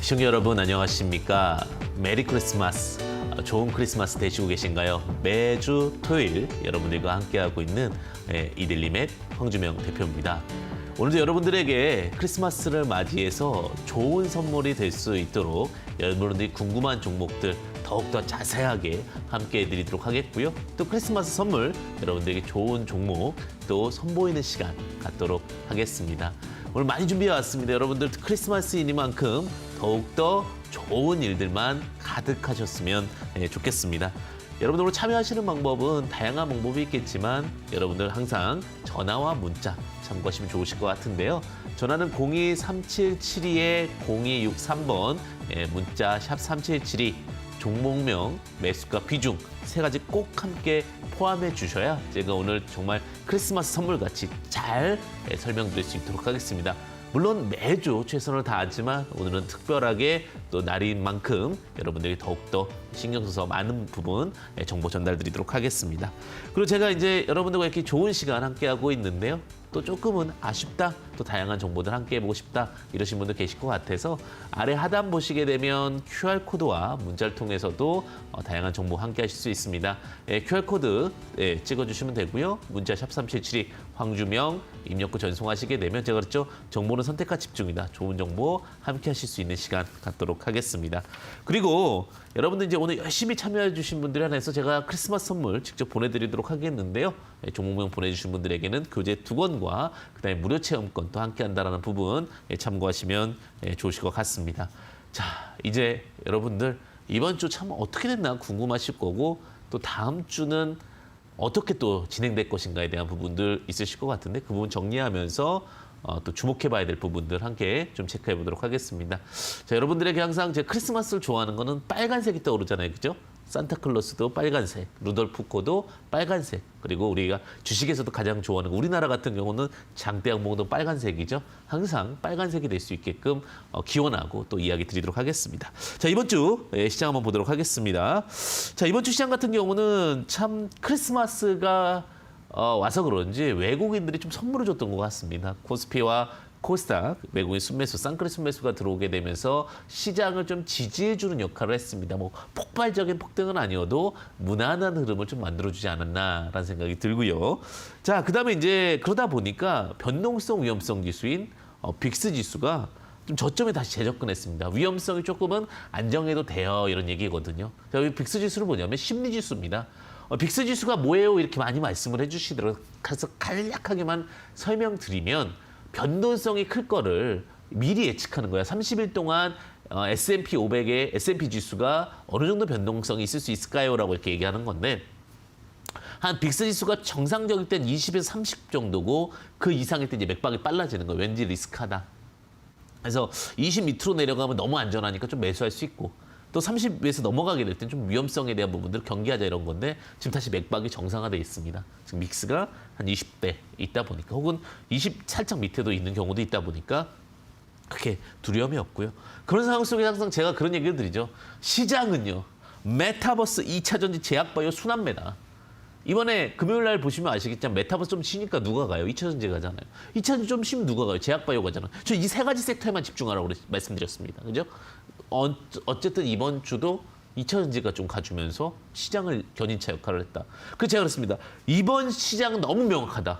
시청자 여러분 안녕하십니까? 메리 크리스마스, 좋은 크리스마스 되시고 계신가요? 매주 토요일 여러분들과 함께하고 있는 이들리멧 황주명 대표입니다. 오늘도 여러분들에게 크리스마스를 맞이해서 좋은 선물이 될 수 있도록 여러분들이 궁금한 종목들 더욱더 자세하게 함께 해드리도록 하겠고요. 또 크리스마스 선물 여러분들에게 좋은 종목 또 선보이는 시간 갖도록 하겠습니다. 오늘 많이 준비해 왔습니다. 여러분들 크리스마스이니만큼 더욱더 좋은 일들만 가득하셨으면 좋겠습니다. 여러분들 오늘 참여하시는 방법은 다양한 방법이 있겠지만 여러분들 항상 전화와 문자 참고하시면 좋으실 것 같은데요. 전화는 02-3772-0263번, 문자 샵 3772, 종목명, 매수가, 비중 세 가지 꼭 함께 포함해 주셔야 제가 오늘 정말 크리스마스 선물같이 잘 설명드릴 수 있도록 하겠습니다. 물론 매주 최선을 다하지만 오늘은 특별하게 또 날인 만큼 여러분들이 더욱더 신경 써서 많은 부분 정보 전달드리도록 하겠습니다. 그리고 제가 이제 여러분들과 이렇게 좋은 시간 함께하고 있는데요. 또 조금은 아쉽다, 또 다양한 정보들 함께 해보고 싶다 이러신 분들 계실 것 같아서 아래 하단 보시게 되면 QR코드와 문자를 통해서도 다양한 정보 함께 하실 수 있습니다. QR코드 찍어주시면 되고요. 문자 샵 3772 황주명 입력구 전송하시게 되면 제가 그랬죠. 정보는 선택과 집중이다. 좋은 정보 함께 하실 수 있는 시간 갖도록 하겠습니다. 그리고 여러분들 이제 오늘 열심히 참여해 주신 분들 한해서 제가 크리스마스 선물 직접 보내드리도록 하겠는데요. 종목명 보내주신 분들에게는 교재 2권과 그다음에 무료 체험권 또 함께 한다는 부분 참고하시면 좋으실 것 같습니다. 자, 이제 여러분들 이번 주 참 어떻게 됐나 궁금하실 거고 또 다음 주는 어떻게 또 진행될 것인가에 대한 부분들 있으실 것 같은데 그 부분 정리하면서 또 주목해봐야 될 부분들 함께 좀 체크해 보도록 하겠습니다. 자, 여러분들에게 항상 제 크리스마스를 좋아하는 거는 빨간색이 떠오르잖아요, 그죠? 산타클로스도 빨간색, 루돌프 코도 빨간색, 그리고 우리가 주식에서도 가장 좋아하는 우리나라 같은 경우는 장대 항목도 빨간색이죠. 항상 빨간색이 될 수 있게끔 기원하고 또 이야기 드리도록 하겠습니다. 자, 이번 주 시장 한번 보도록 하겠습니다. 자, 이번 주 시장 같은 경우는 참 크리스마스가 와서 그런지 외국인들이 좀 선물을 줬던 것 같습니다. 코스피와 코스닥 외국인 순매수, 쌍끌이 순매수가 들어오게 되면서 시장을 좀 지지해주는 역할을 했습니다. 뭐 폭발적인 폭등은 아니어도 무난한 흐름을 좀 만들어주지 않았나라는 생각이 들고요. 자, 그다음에 이제 그러다 보니까 변동성 위험성 지수인 빅스 지수가 좀 저점에 다시 재접근했습니다. 위험성이 조금은 안정해도 돼요 이런 얘기거든요. 자, 이 빅스 지수는 뭐냐면 심리 지수입니다. 빅스 지수가 뭐예요? 이렇게 많이 말씀을 해주시더라고요. 그래서 간략하게만 설명드리면 변동성이 클 거를 미리 예측하는 거야. 30일 동안 S&P 500의 S&P 지수가 어느 정도 변동성이 있을 수 있을까요? 라고 이렇게 얘기하는 건데 한 빅스 지수가 정상적일 땐 20에서 30 정도고 그 이상일 때 이제 맥박이 빨라지는 거예요. 왠지 리스크하다. 그래서 20 밑으로 내려가면 너무 안전하니까 좀 매수할 수 있고 또 30에서 넘어가게 될 땐 좀 위험성에 대한 부분들을 경계하자 이런 건데 지금 다시 맥박이 정상화돼 있습니다. 지금 믹스가 한 20대 있다 보니까 혹은 20 살짝 밑에도 있는 경우도 있다 보니까 그렇게 두려움이 없고요. 그런 상황 속에 항상 제가 그런 얘기를 드리죠. 시장은요. 메타버스 2차 전지 제약바이오 순환매다. 이번에 금요일 날 보시면 아시겠지만 메타버스 좀 쉬니까 누가 가요? 2차 전지 가잖아요. 2차 전지 좀 쉬면 누가 가요? 제약바이오 가잖아요. 저 이 세 가지 섹터에만 집중하라고 말씀드렸습니다. 그죠? 어쨌든 이번 주도 2차 전지가 좀 가주면서 시장을 견인차 역할을 했다. 그래서 제가 그렇습니다. 이번 시장은 너무 명확하다.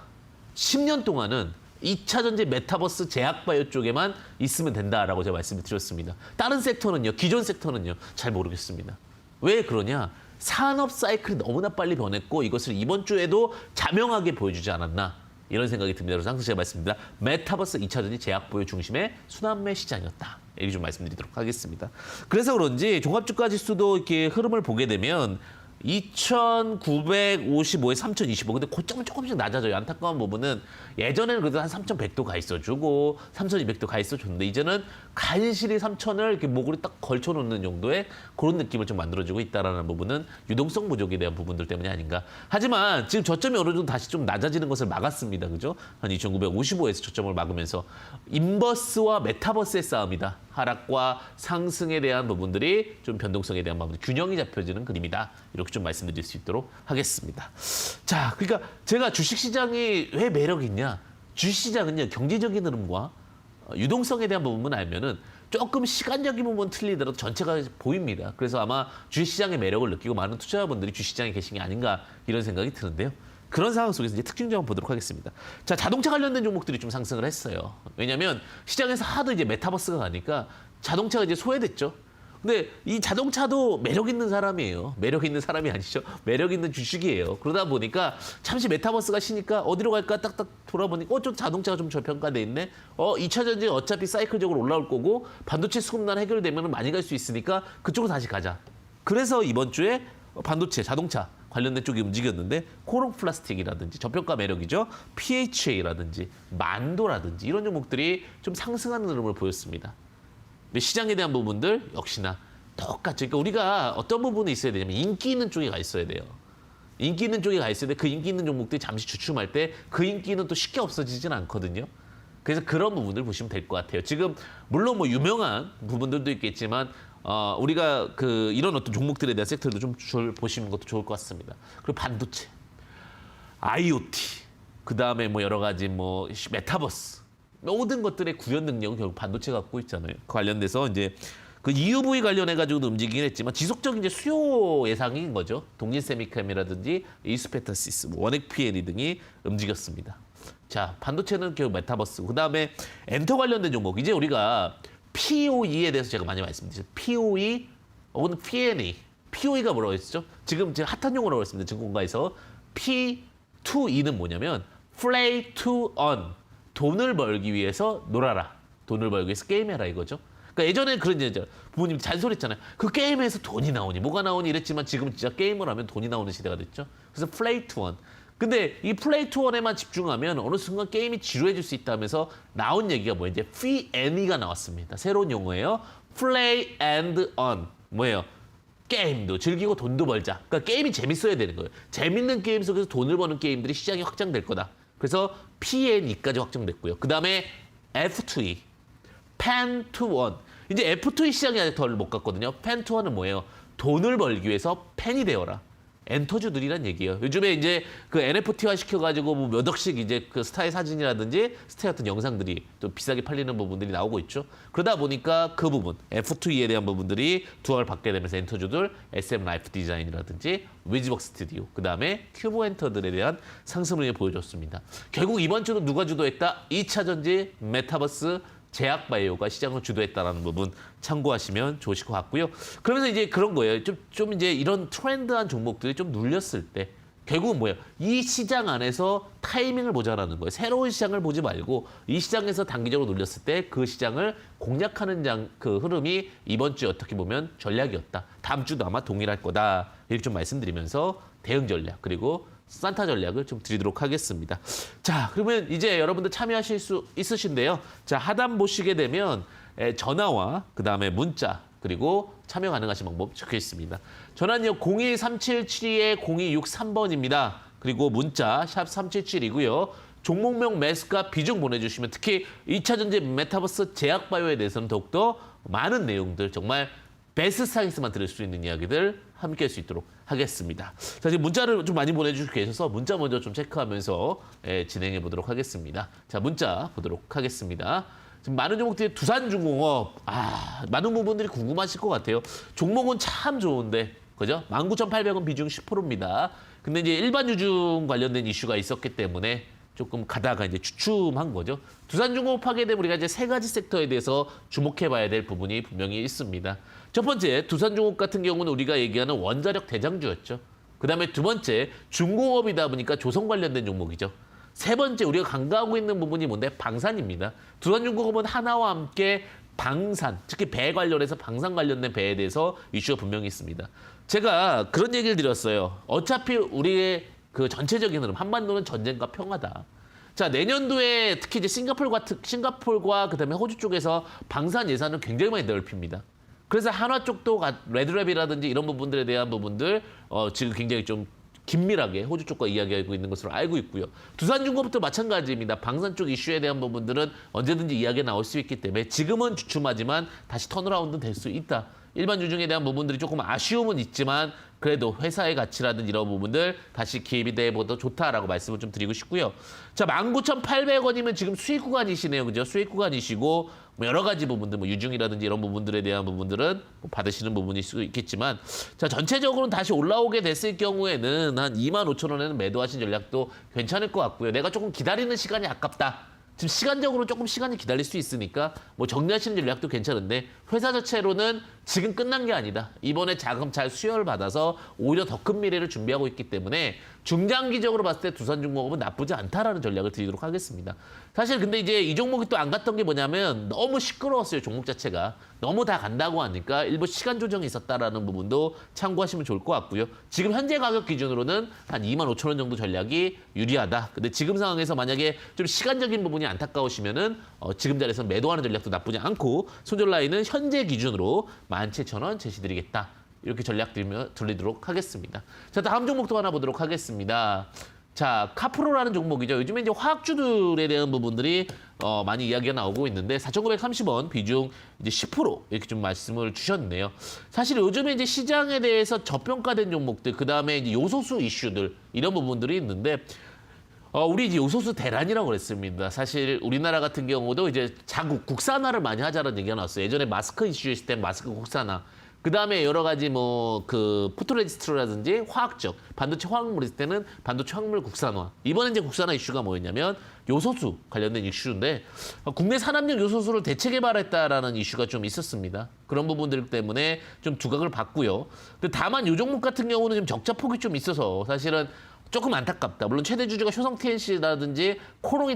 10년 동안은 2차 전지 메타버스 제약바이오 쪽에만 있으면 된다라고 제가 말씀을 드렸습니다. 다른 섹터는요, 기존 섹터는요, 잘 모르겠습니다. 왜 그러냐? 산업 사이클이 너무나 빨리 변했고 이것을 이번 주에도 자명하게 보여주지 않았나 이런 생각이 듭니다. 그래서 항상 제가 말씀드립니다. 메타버스 2차 전지 제약보유 중심의 순환매 시장이었다. 이렇게 좀 말씀드리도록 하겠습니다. 그래서 그런지 종합주가 지수도 이렇게 흐름을 보게 되면 2,955에 3,025. 근데 고점은 조금씩 낮아져요. 안타까운 부분은 예전에는 그래도 한 3,100도 가 있어주고 3,200도 가 있어줬는데 이제는 간신히 3,000을 이렇게 목으로 딱 걸쳐놓는 정도의 그런 느낌을 좀 만들어주고 있다는 부분은 유동성 부족에 대한 부분들 때문이 아닌가. 하지만 지금 저점이 어느 정도 다시 좀 낮아지는 것을 막았습니다. 그죠? 한 2,955에서 저점을 막으면서 인버스와 메타버스의 싸움이다. 하락과 상승에 대한 부분들이 좀 변동성에 대한 부분, 균형이 잡혀지는 그림이다. 이렇게 좀 말씀드릴 수 있도록 하겠습니다. 자, 그러니까 제가 주식시장이 왜 매력이 있냐? 주식시장은요, 경제적인 흐름과 유동성에 대한 부분만 알면은 조금 시간적인 부분 틀리더라도 전체가 보입니다. 그래서 아마 주식시장의 매력을 느끼고 많은 투자자분들이 주식시장에 계신 게 아닌가 이런 생각이 드는데요. 그런 상황 속에서 이제 특징 좀 한번 보도록 하겠습니다. 자, 자동차 관련된 종목들이 좀 상승을 했어요. 왜냐하면 시장에서 하도 이제 메타버스가 가니까 자동차가 이제 소외됐죠. 근데 이 자동차도 매력 있는 사람이에요. 매력 있는 사람이 아니죠. 매력 있는 주식이에요. 그러다 보니까 잠시 메타버스가 쉬니까 어디로 갈까 딱딱 돌아보니까 좀 자동차가 좀 저평가돼 있네. 2차 전지 어차피 사이클적으로 올라올 거고 반도체 수급난 해결되면 많이 갈 수 있으니까 그쪽으로 다시 가자. 그래서 이번 주에 반도체, 자동차 관련된 쪽이 움직였는데 코롱 플라스틱이라든지 저평가 매력이죠. PHA라든지 만도라든지 이런 종목들이 좀 상승하는 흐름을 보였습니다. 시장에 대한 부분들 역시나 똑같죠. 그러니까 우리가 어떤 부분에 있어야 되냐면 인기 있는 쪽에 가 있어야 돼요. 인기 있는 쪽에 가 있어야 돼. 그 인기 있는 종목들이 잠시 주춤할 때 그 인기는 또 쉽게 없어지진 않거든요. 그래서 그런 부분들 보시면 될 것 같아요. 지금 물론 뭐 유명한 부분들도 있겠지만 우리가 그 이런 어떤 종목들에 대한 섹터도 좀 보시는 것도 좋을 것 같습니다. 그리고 반도체, IoT, 그 다음에 뭐 여러 가지 뭐 메타버스 모든 것들의 구현 능력은 결국 반도체가 갖고 있잖아요. 그 관련돼서 이제 그 EUV 관련해가지고도 움직이긴 했지만 지속적인 이제 수요 예상인 거죠. 동진세미캠이라든지 이스페타시스, 원액 PLE 등이 움직였습니다. 자, 반도체는 결국 메타버스. 그 다음에 엔터 관련된 종목. 이제 우리가 POE에 대해서 제가 많이 말씀드렸죠. POE 혹은 PNE. POE가 뭐라고 했죠? 지금 제가 핫한 용어라고 했습니다. 증권가에서 P2E는 뭐냐면 Play to Earn. 돈을 벌기 위해서 놀아라. 돈을 벌기 위해서 게임해라 이거죠. 그러니까 예전에 그런 얘기죠. 부모님 잔소리했잖아요. 그 게임에서 돈이 나오니 뭐가 나오니 이랬지만 지금은 진짜 게임을 하면 돈이 나오는 시대가 됐죠. 그래서 플레이 투 원. 근데 이 플레이 투 원에만 집중하면 어느 순간 게임이 지루해질 수 있다면서 나온 얘기가 뭐예요? 이제 Fee Any가 나왔습니다. 새로운 용어예요. Play and Earn. 뭐예요? 게임도 즐기고 돈도 벌자. 그러니까 게임이 재밌어야 되는 거예요. 재밌는 게임 속에서 돈을 버는 게임들이 시장이 확장될 거다. 그래서 P&E까지 확정됐고요. 그 다음에 F2E, Pen to Earn. 이제 F2E 시장이 아직 덜 못 갔거든요. Pen to Earn은 뭐예요? 돈을 벌기 위해서 펜이 되어라. 엔터주들이란 얘기예요. 요즘에 이제 그 NFT화 시켜가지고 뭐 몇 억씩 이제 그 스타의 사진이라든지 스타의 같은 영상들이 또 비싸게 팔리는 부분들이 나오고 있죠. 그러다 보니까 그 부분, F2E에 대한 부분들이 두각을 받게 되면서 엔터주들, SM 라이프 디자인이라든지 위즈벅 스튜디오, 그 다음에 큐브 엔터들에 대한 상승을 보여줬습니다. 결국 이번 주도 누가 주도했다? 2차 전지, 메타버스, 제약바이오가 시장을 주도했다라는 부분 참고하시면 좋으실 것 같고요. 그러면서 이제 그런 거예요. 좀 이제 이런 트렌드한 종목들이 좀 눌렸을 때 결국은 뭐예요? 이 시장 안에서 타이밍을 보자라는 거예요. 새로운 시장을 보지 말고 이 시장에서 단기적으로 눌렸을 때 그 시장을 공략하는 그 흐름이 이번 주에 어떻게 보면 전략이었다. 다음 주도 아마 동일할 거다. 이렇게 좀 말씀드리면서 대응 전략 그리고 산타 전략을 좀 드리도록 하겠습니다. 자, 그러면 이제 여러분들 참여하실 수 있으신데요. 자, 하단 보시게 되면 전화와 그다음에 문자 그리고 참여 가능하신 방법 적혀 있습니다. 전화는요 02377-0263번입니다. 그리고 문자 샵 377이고요. 종목명 매수가 비중 보내주시면 특히 2차 전지 메타버스 제약바이오에 대해서는 더욱더 많은 내용들 정말 베스트 스타일에서만 들을 수 있는 이야기들 함께 할 수 있도록 하겠습니다. 자, 지금 문자를 좀 많이 보내주시고 계셔서 문자 먼저 좀 체크하면서 진행해 보도록 하겠습니다. 자, 문자 보도록 하겠습니다. 지금 많은 종목들이 두산중공업, 많은 부분들이 궁금하실 것 같아요. 종목은 참 좋은데, 그죠? 19,800원 비중 10%입니다. 근데 이제 일반 유중 관련된 이슈가 있었기 때문에 조금 가다가 이제 주춤한 거죠. 두산중공업 하게 되면 우리가 이제 세 가지 섹터에 대해서 주목해봐야 될 부분이 분명히 있습니다. 첫 번째, 두산중공업 같은 경우는 우리가 얘기하는 원자력 대장주였죠. 그 다음에 두 번째, 중공업이다 보니까 조선 관련된 종목이죠. 세 번째, 우리가 간과하고 있는 부분이 뭔데? 방산입니다. 두산중공업은 하나와 함께 방산, 특히 배 관련해서 방산 관련된 배에 대해서 이슈가 분명히 있습니다. 제가 그런 얘기를 드렸어요. 어차피 우리의 그 전체적인 흐름, 한반도는 전쟁과 평화다. 자, 내년도에 특히 이제 싱가폴과 그다음에 호주 쪽에서 방산 예산을 굉장히 많이 넓힙니다. 그래서 한화 쪽도 레드랩이라든지 이런 부분들에 대한 부분들 지금 굉장히 좀 긴밀하게 호주 쪽과 이야기하고 있는 것으로 알고 있고요. 두산중공업도 마찬가지입니다. 방산 쪽 이슈에 대한 부분들은 언제든지 이야기가 나올 수 있기 때문에 지금은 주춤하지만 다시 턴어라운드 될 수 있다. 일반 유중에 대한 부분들이 조금 아쉬움은 있지만 그래도 회사의 가치라든지 이런 부분들 다시 기회비 대보다 좋다라고 말씀을 좀 드리고 싶고요. 자, 19,800원이면 지금 수익 구간이시네요. 그죠? 수익 구간이시고 뭐 여러 가지 부분들, 뭐 유중이라든지 이런 부분들에 대한 부분들은 뭐 받으시는 부분일 수 있겠지만 자, 전체적으로는 다시 올라오게 됐을 경우에는 한 25,000원에는 매도하신 전략도 괜찮을 것 같고요. 내가 조금 기다리는 시간이 아깝다. 지금 시간적으로 조금 시간이 기다릴 수 있으니까 뭐 정리하시는 전략도 괜찮은데 회사 자체로는 지금 끝난 게 아니다. 이번에 자금 잘 수혈을 받아서 오히려 더 큰 미래를 준비하고 있기 때문에 중장기적으로 봤을 때 두산중공업은 나쁘지 않다라는 전략을 드리도록 하겠습니다. 사실 근데 이제 이 종목이 또 안 갔던 게 뭐냐면 너무 시끄러웠어요. 종목 자체가. 너무 다 간다고 하니까 일부 시간 조정이 있었다라는 부분도 참고하시면 좋을 것 같고요. 지금 현재 가격 기준으로는 한 25,000원 정도 전략이 유리하다. 근데 지금 상황에서 만약에 좀 시간적인 부분이 안타까우시면은 지금 자리에서 매도하는 전략도 나쁘지 않고 손절 라인은 현재 기준으로 17,000원 제시드리겠다. 이렇게 전략 드리도록 하겠습니다. 자, 다음 종목도 하나 보도록 하겠습니다. 자, 카프로라는 종목이죠. 요즘에 이제 화학주들에 대한 부분들이 많이 이야기가 나오고 있는데 4,930원 비중 이제 10% 이렇게 좀 말씀을 주셨네요. 사실 요즘에 이제 시장에 대해서 저평가된 종목들, 그 다음에 이제 요소수 이슈들 이런 부분들이 있는데 우리 이제 요소수 대란이라고 그랬습니다. 사실 우리나라 같은 경우도 이제 자국 국산화를 많이 하자는 얘기가 나왔어요. 예전에 마스크 이슈였을 때 마스크 국산화. 그 다음에 여러 가지 뭐 그 포토레지스트라든지 화학적 반도체 화학물 있을 때는 반도체 화학물 국산화. 이번에 이제 국산화 이슈가 뭐였냐면 요소수 관련된 이슈인데 국내 산업용 요소수를 대체 개발했다라는 이슈가 좀 있었습니다. 그런 부분들 때문에 좀 두각을 봤고요. 근데 다만 요 종목 같은 경우는 좀 적자 폭이 좀 있어서 사실은 조금 안타깝다. 물론 최대 주주가 효성 TNC라든지 코롱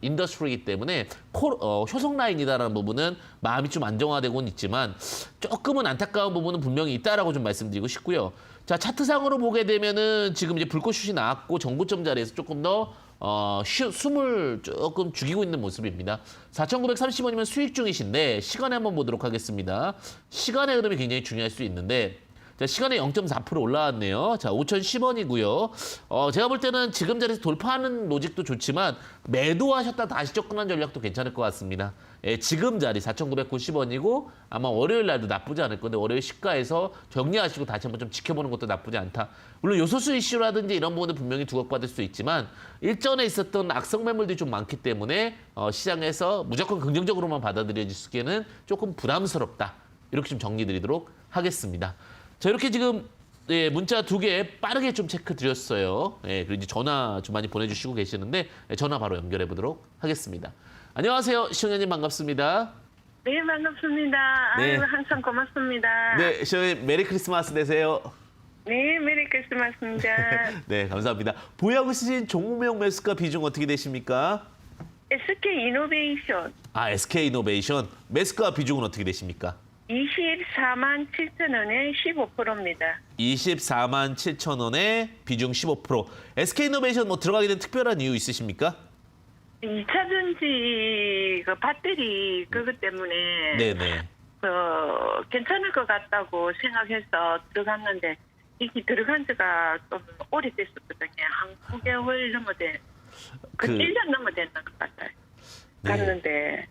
인더스트리이기 때문에 효성 라인이다라는 부분은 마음이 좀 안정화되고는 있지만 조금은 안타까운 부분은 분명히 있다라고 좀 말씀드리고 싶고요. 자, 차트상으로 보게 되면은 지금 이제 불꽃슛이 나왔고 정고점 자리에서 조금 더 숨을 조금 죽이고 있는 모습입니다. 4,930원이면 수익 중이신데 시간에 한번 보도록 하겠습니다. 시간의 흐름이 굉장히 중요할 수 있는데 자, 시간에 0.4% 올라왔네요. 자, 5,010원이고요. 제가 볼 때는 지금 자리에서 돌파하는 로직도 좋지만 매도하셨다 다시 접근한 전략도 괜찮을 것 같습니다. 예, 지금 자리 4,990원이고 아마 월요일 날도 나쁘지 않을 건데 월요일 시가에서 정리하시고 다시 한번 좀 지켜보는 것도 나쁘지 않다. 물론 요소수 이슈라든지 이런 부분은 분명히 두각받을 수 있지만 일전에 있었던 악성 매물들이 좀 많기 때문에 시장에서 무조건 긍정적으로만 받아들여지기에는 조금 부담스럽다. 이렇게 좀 정리드리도록 하겠습니다. 자, 이렇게 지금 문자 2개 빠르게 좀 체크 드렸어요. 그리고 이제 전화 좀 많이 보내주시고 계시는데 전화 바로 연결해 보도록 하겠습니다. 안녕하세요, 시청자님 반갑습니다. 네, 반갑습니다. 네. 아유, 항상 고맙습니다. 네, 시청자님 메리 크리스마스 되세요. 네, 메리 크리스마스입니다. 네, 감사합니다. 보유하고 있으신 종목 매수가 비중 어떻게 되십니까? SK 이노베이션 아, SK 이노베이션 매수가 비중은 어떻게 되십니까? 247,000원에 15%입니다. 247,000원에 비중 15%. SK 이노베이션 뭐 들어가게 된 특별한 이유 있으십니까? 2차전지 그 배터리 그것 때문에 네네. 괜찮을 것 같다고 생각해서 들어갔는데 이게 들어간 지가 좀 오래됐었거든요. 한 9개월 넘어된, 1년 넘어됐는 것 같아요. 네. 갔는데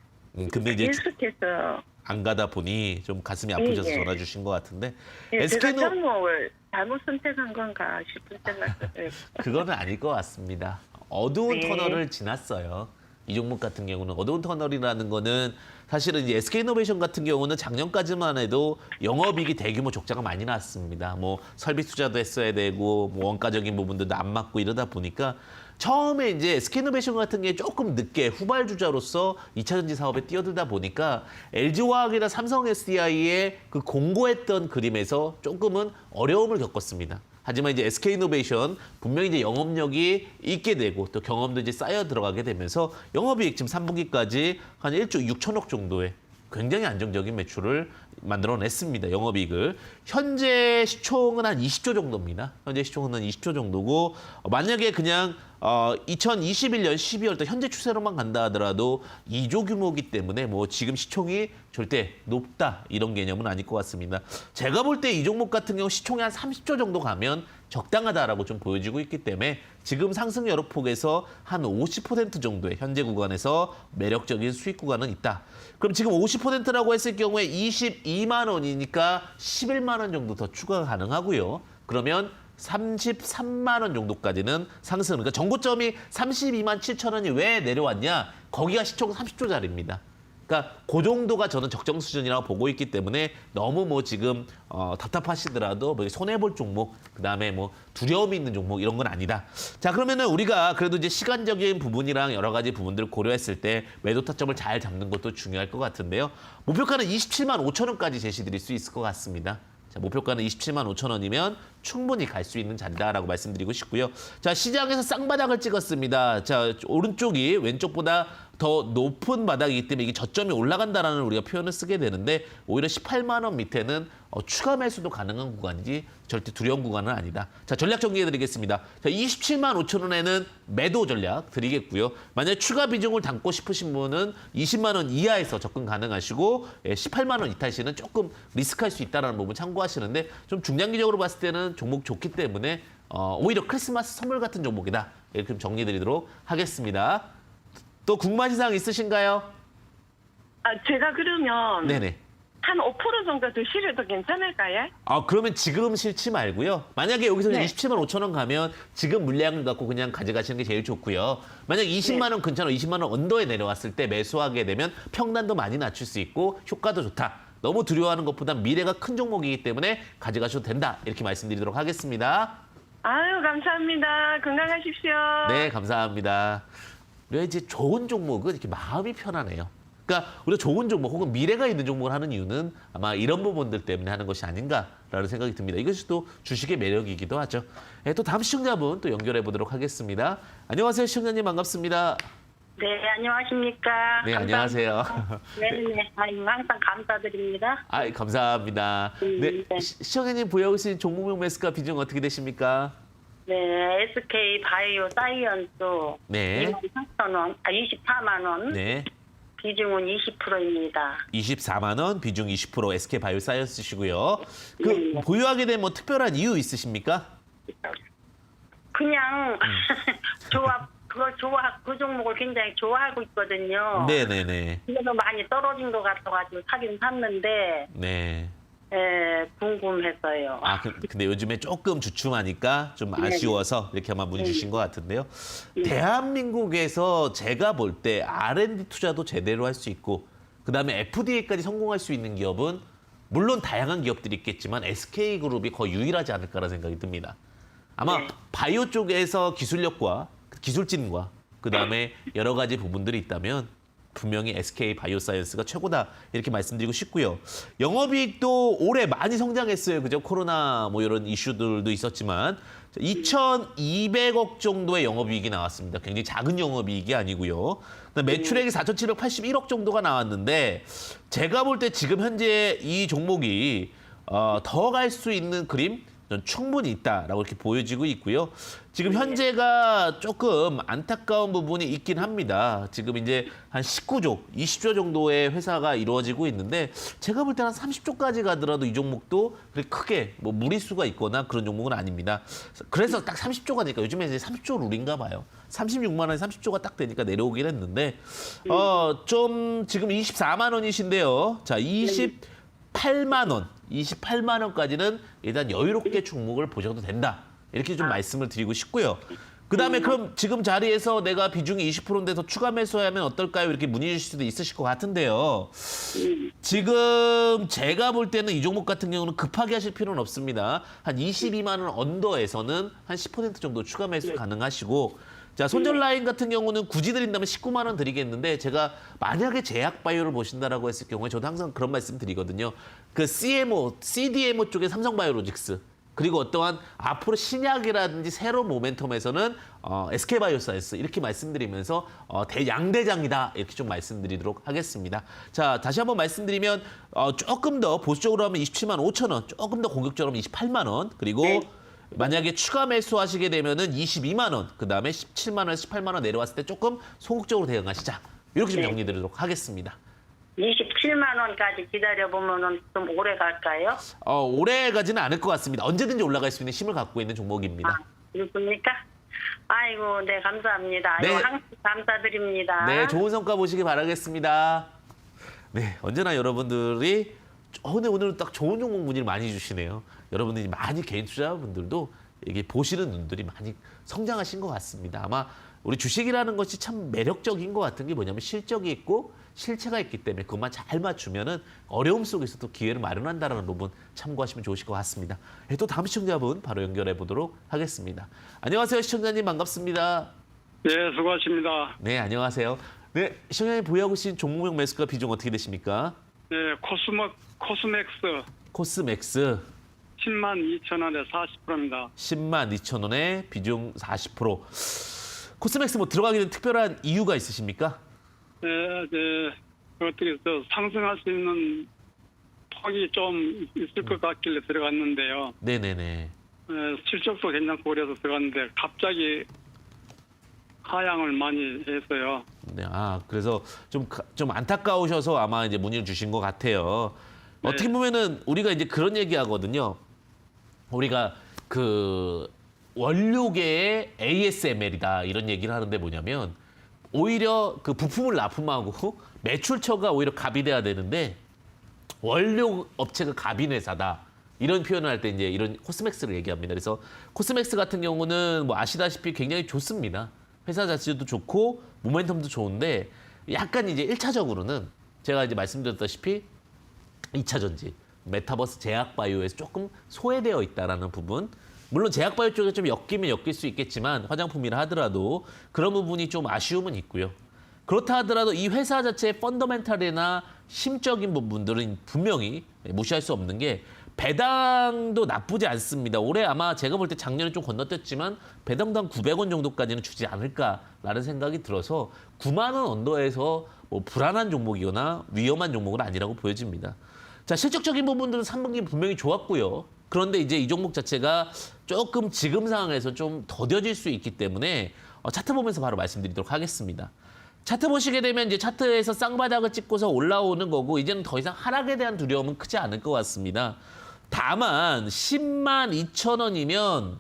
근데 이제 계속해서 안 가다 보니 좀 가슴이 아프셔서 예. 전화 주신 것 같은데 제가 SK는 종목을 잘못 선택한 건가 싶은 생각도 들어요. 그거는 아닐 것 같습니다. 어두운 네. 터널을 지났어요. 이 종목 같은 경우는 어두운 터널이라는 거는 사실은 이제 SK이노베이션 같은 경우는 작년까지만 해도 영업이익이 대규모 적자가 많이 났습니다. 뭐 설비 투자도 했어야 되고 뭐 원가적인 부분들도 안 맞고 이러다 보니까 처음에 이제 SK이노베이션 같은 게 조금 늦게 후발주자로서 2차전지 사업에 뛰어들다 보니까 LG화학이나 삼성 SDI의 그 공고했던 그림에서 조금은 어려움을 겪었습니다. 하지만 이제 SK이노베이션 분명히 이제 영업력이 있게 되고 또 경험도 이제 쌓여 들어가게 되면서 영업이익 지금 3분기까지 한 1조 6천억 정도의 굉장히 안정적인 매출을 만들어냈습니다. 영업이익을. 현재 시총은 한 20조 정도입니다. 현재 시총은 한 20조 정도고 만약에 그냥 2021년 12월 달 현재 추세로만 간다 하더라도 2조 규모이기 때문에 뭐 지금 시총이 절대 높다 이런 개념은 아닐 것 같습니다. 제가 볼 때 이 종목 같은 경우 시총이 한 30조 정도 가면 적당하다라고 좀 보여지고 있기 때문에 지금 상승 여력폭에서 한 50% 정도의 현재 구간에서 매력적인 수익 구간은 있다. 그럼 지금 50%라고 했을 경우에 22만 원이니까 11만 원 정도 더 추가 가능하고요. 그러면 33만 원 정도까지는 상승. 그러니까 정고점이 32만 7천 원이 왜 내려왔냐? 거기가 시총 30조짜리입니다. 그러니까 그 정도가 저는 적정 수준이라고 보고 있기 때문에 너무 뭐 지금 답답하시더라도 뭐 손해볼 종목, 그다음에 뭐 두려움이 있는 종목 이런 건 아니다. 자, 그러면은 우리가 그래도 이제 시간적인 부분이랑 여러 가지 부분들을 고려했을 때 매도 타점을 잘 잡는 것도 중요할 것 같은데요. 목표가는 27만 5천 원까지 제시드릴 수 있을 것 같습니다. 자, 목표가는 27만 5천 원이면 충분히 갈 수 있는 자리다라고 말씀드리고 싶고요. 자, 시장에서 쌍바닥을 찍었습니다. 자, 오른쪽이 왼쪽보다 더 높은 바닥이기 때문에 이게 저점이 올라간다라는 우리가 표현을 쓰게 되는데 오히려 18만 원 밑에는 추가 매수도 가능한 구간이지 절대 두려운 구간은 아니다. 자, 전략 정리해드리겠습니다. 자, 27만 5천 원에는 매도 전략 드리겠고요. 만약에 추가 비중을 담고 싶으신 분은 20만 원 이하에서 접근 가능하시고 18만 원 이하시는 조금 리스크할 수 있다는 부분 참고하시는데 좀 중장기적으로 봤을 때는 종목 좋기 때문에 오히려 크리스마스 선물 같은 종목이다. 이렇게 좀 정리드리도록 하겠습니다. 또 궁금하신 사항 있으신가요? 제가 그러면 네네. 한 5% 정도 더 실어도 괜찮을까요? 그러면 지금 실지 말고요. 만약에 여기서 네. 27만 5천 원 가면 지금 물량을 갖고 그냥 가져가시는 게 제일 좋고요. 만약 20만 원 근처나 20만 원 언더에 내려왔을 때 매수하게 되면 평단도 많이 낮출 수 있고 효과도 좋다. 너무 두려워하는 것보다 미래가 큰 종목이기 때문에 가져가셔도 된다. 이렇게 말씀드리도록 하겠습니다. 아유, 감사합니다. 건강하십시오. 네, 감사합니다. 우리가 이제 좋은 종목은 이렇게 마음이 편하네요. 그러니까 우리가 좋은 종목 혹은 미래가 있는 종목을 하는 이유는 아마 이런 부분들 때문에 하는 것이 아닌가라는 생각이 듭니다. 이것이 또 주식의 매력이기도 하죠. 네, 또 다음 시청자분 또 연결해 보도록 하겠습니다. 안녕하세요, 시청자님 반갑습니다. 네, 안녕하십니까. 네, 안녕하세요. 네, 항상 감사드립니다. 감사합니다. 네, 네. 시청자님 보유하신 종목명 매수가 비중 어떻게 되십니까? 네, SK 바이오 사이언스 네. 24,000원, 24만 원. 네. 비중은 20%입니다. 24만 원, 비중 20% SK 바이오사이언스시고요. 그 네. 보유하게 된 뭐 특별한 이유 있으십니까? 그냥 그 종목을 굉장히 좋아하고 있거든요. 네네네. 그래서 많이 떨어진 것 같아가지고 사긴 샀는데, 네. 궁금했어요. 근데 요즘에 조금 주춤하니까 좀 아쉬워서 이렇게 아마 문의 주신 것 같은데요. 대한민국에서 제가 볼 때 R&D 투자도 제대로 할 수 있고 그다음에 FDA까지 성공할 수 있는 기업은 물론 다양한 기업들이 있겠지만 SK그룹이 거의 유일하지 않을까라는 생각이 듭니다. 아마 바이오 쪽에서 기술력과 기술진과 그다음에 여러 가지 부분들이 있다면 분명히 SK 바이오사이언스가 최고다 이렇게 말씀드리고 싶고요. 영업이익도 올해 많이 성장했어요. 그죠? 코로나 뭐 이런 이슈들도 있었지만 2,200억 정도의 영업이익이 나왔습니다. 굉장히 작은 영업이익이 아니고요. 매출액이 4,781억 정도가 나왔는데 제가 볼 때 지금 현재 이 종목이 더 갈 수 있는 그림 전 충분히 있다라고 이렇게 보여지고 있고요. 지금 현재가 조금 안타까운 부분이 있긴 합니다. 지금 이제 한 19조, 20조 정도의 회사가 이루어지고 있는데 제가 볼 때는 한 30조까지 가더라도 이 종목도 그렇게 크게 뭐 무리수가 있거나 그런 종목은 아닙니다. 그래서 딱 30조가 되니까 요즘에 이제 30조 룰인가 봐요. 36만 원에 30조가 딱 되니까 내려오긴 했는데 좀 지금 24만 원이신데요. 자, 28만 원. 28만 원까지는 일단 여유롭게 종목을 보셔도 된다. 이렇게 좀 말씀을 드리고 싶고요. 그다음에 그럼 지금 자리에서 내가 비중이 20%인데 더 추가 매수하면 어떨까요? 이렇게 문의 주실 수도 있으실 것 같은데요. 지금 제가 볼 때는 이 종목 같은 경우는 급하게 하실 필요는 없습니다. 한 22만 원 언더에서는 한 10% 정도 추가 매수 가능하시고 자, 손절 라인 같은 경우는 굳이 드린다면 19만 원 드리겠는데 제가 만약에 제약 바이오를 보신다라고 했을 경우에 저도 항상 그런 말씀 드리거든요. 그 CDMO 쪽에 삼성바이오로직스 그리고 어떠한 앞으로 신약이라든지 새로운 모멘텀에서는 SK 바이오사이언스 이렇게 말씀드리면서 양대장이다 이렇게 좀 말씀드리도록 하겠습니다. 자, 다시 한번 말씀드리면 조금 더 보수적으로 하면 27만 5천 원, 조금 더 공격적으로 하면 28만 원 그리고 만약에 추가 매수하시게 되면은 22만 원, 그다음에 17만 원에서 18만 원 내려왔을 때 조금 소극적으로 대응하시자. 이렇게 좀 네. 정리드리도록 하겠습니다. 27만 원까지 기다려보면 좀 오래 갈까요? 오래 가지는 않을 것 같습니다. 언제든지 올라갈 수 있는 힘을 갖고 있는 종목입니다. 그렇습니까? 아이고, 네, 감사합니다. 네. 아이고, 항상 감사드립니다. 네, 좋은 성과 보시기 바라겠습니다. 네, 언제나 여러분들이 근데 오늘은 딱 좋은 종목 문의를 많이 주시네요. 여러분들이 많이 개인 투자분들도 이게 보시는 눈들이 많이 성장하신 것 같습니다. 아마 우리 주식이라는 것이 참 매력적인 것 같은 게 뭐냐면 실적이 있고 실체가 있기 때문에 그것만 잘 맞추면은 어려움 속에서도 기회를 마련한다는 부분 참고하시면 좋으실 것 같습니다. 네, 또 다음 시청자분 바로 연결해 보도록 하겠습니다. 안녕하세요, 시청자님 반갑습니다. 네, 수고하십니다. 네, 안녕하세요. 네, 시청자님 보유하고 계신 종목명 매수가 비중 어떻게 되십니까? 네, 코스맥스 코스맥스 102,000원에 40%입니다. 102,000원에 비중 40%. 코스맥스 뭐 들어가기 전 특별한 이유가 있으십니까? 네, 어떻게 상승할 수 있는 폭이 좀 있을 것 같길래 들어갔는데요. 네네네. 실적도 괜찮고 그래서 들어갔는데 갑자기 하향을 많이 했어요. 네, 그래서 좀 안타까우셔서 아마 이제 문의를 주신 것 같아요. 네. 어떻게 보면은 우리가 이제 그런 얘기 하거든요. 우리가 그 원료계의 ASML이다 이런 얘기를 하는데 뭐냐면 오히려 그 부품을 납품하고 매출처가 오히려 갑이 돼야 되는데 원료 업체가 갑인 회사다. 이런 표현을 할 때 이제 이런 코스맥스를 얘기합니다. 그래서 코스맥스 같은 경우는 뭐 아시다시피 굉장히 좋습니다. 회사 자체도 좋고 모멘텀도 좋은데 약간 이제 1차적으로는 제가 이제 말씀드렸다시피 2차 전지, 메타버스 제약바이오에서 조금 소외되어 있다라는 부분. 물론 제약바이오 쪽에 좀 엮이면 엮일 수 있겠지만 화장품이라 하더라도 그런 부분이 좀 아쉬움은 있고요. 그렇다 하더라도 이 회사 자체의 펀더멘탈이나 심적인 부분들은 분명히 무시할 수 없는 게 배당도 나쁘지 않습니다. 올해 아마 제가 볼 때 작년에 좀 건너뛰었지만 배당당 900원 정도까지는 주지 않을까라는 생각이 들어서 9만 원 언더에서 뭐 불안한 종목이거나 위험한 종목은 아니라고 보여집니다. 자, 실적적인 부분들은 3분기 분명히 좋았고요. 그런데 이제 이 종목 자체가 조금 지금 상황에서 좀 더뎌질 수 있기 때문에 차트 보면서 바로 말씀드리도록 하겠습니다. 차트 보시게 되면 이제 차트에서 쌍바닥을 찍고서 올라오는 거고 이제는 더 이상 하락에 대한 두려움은 크지 않을 것 같습니다. 다만 102,000원이면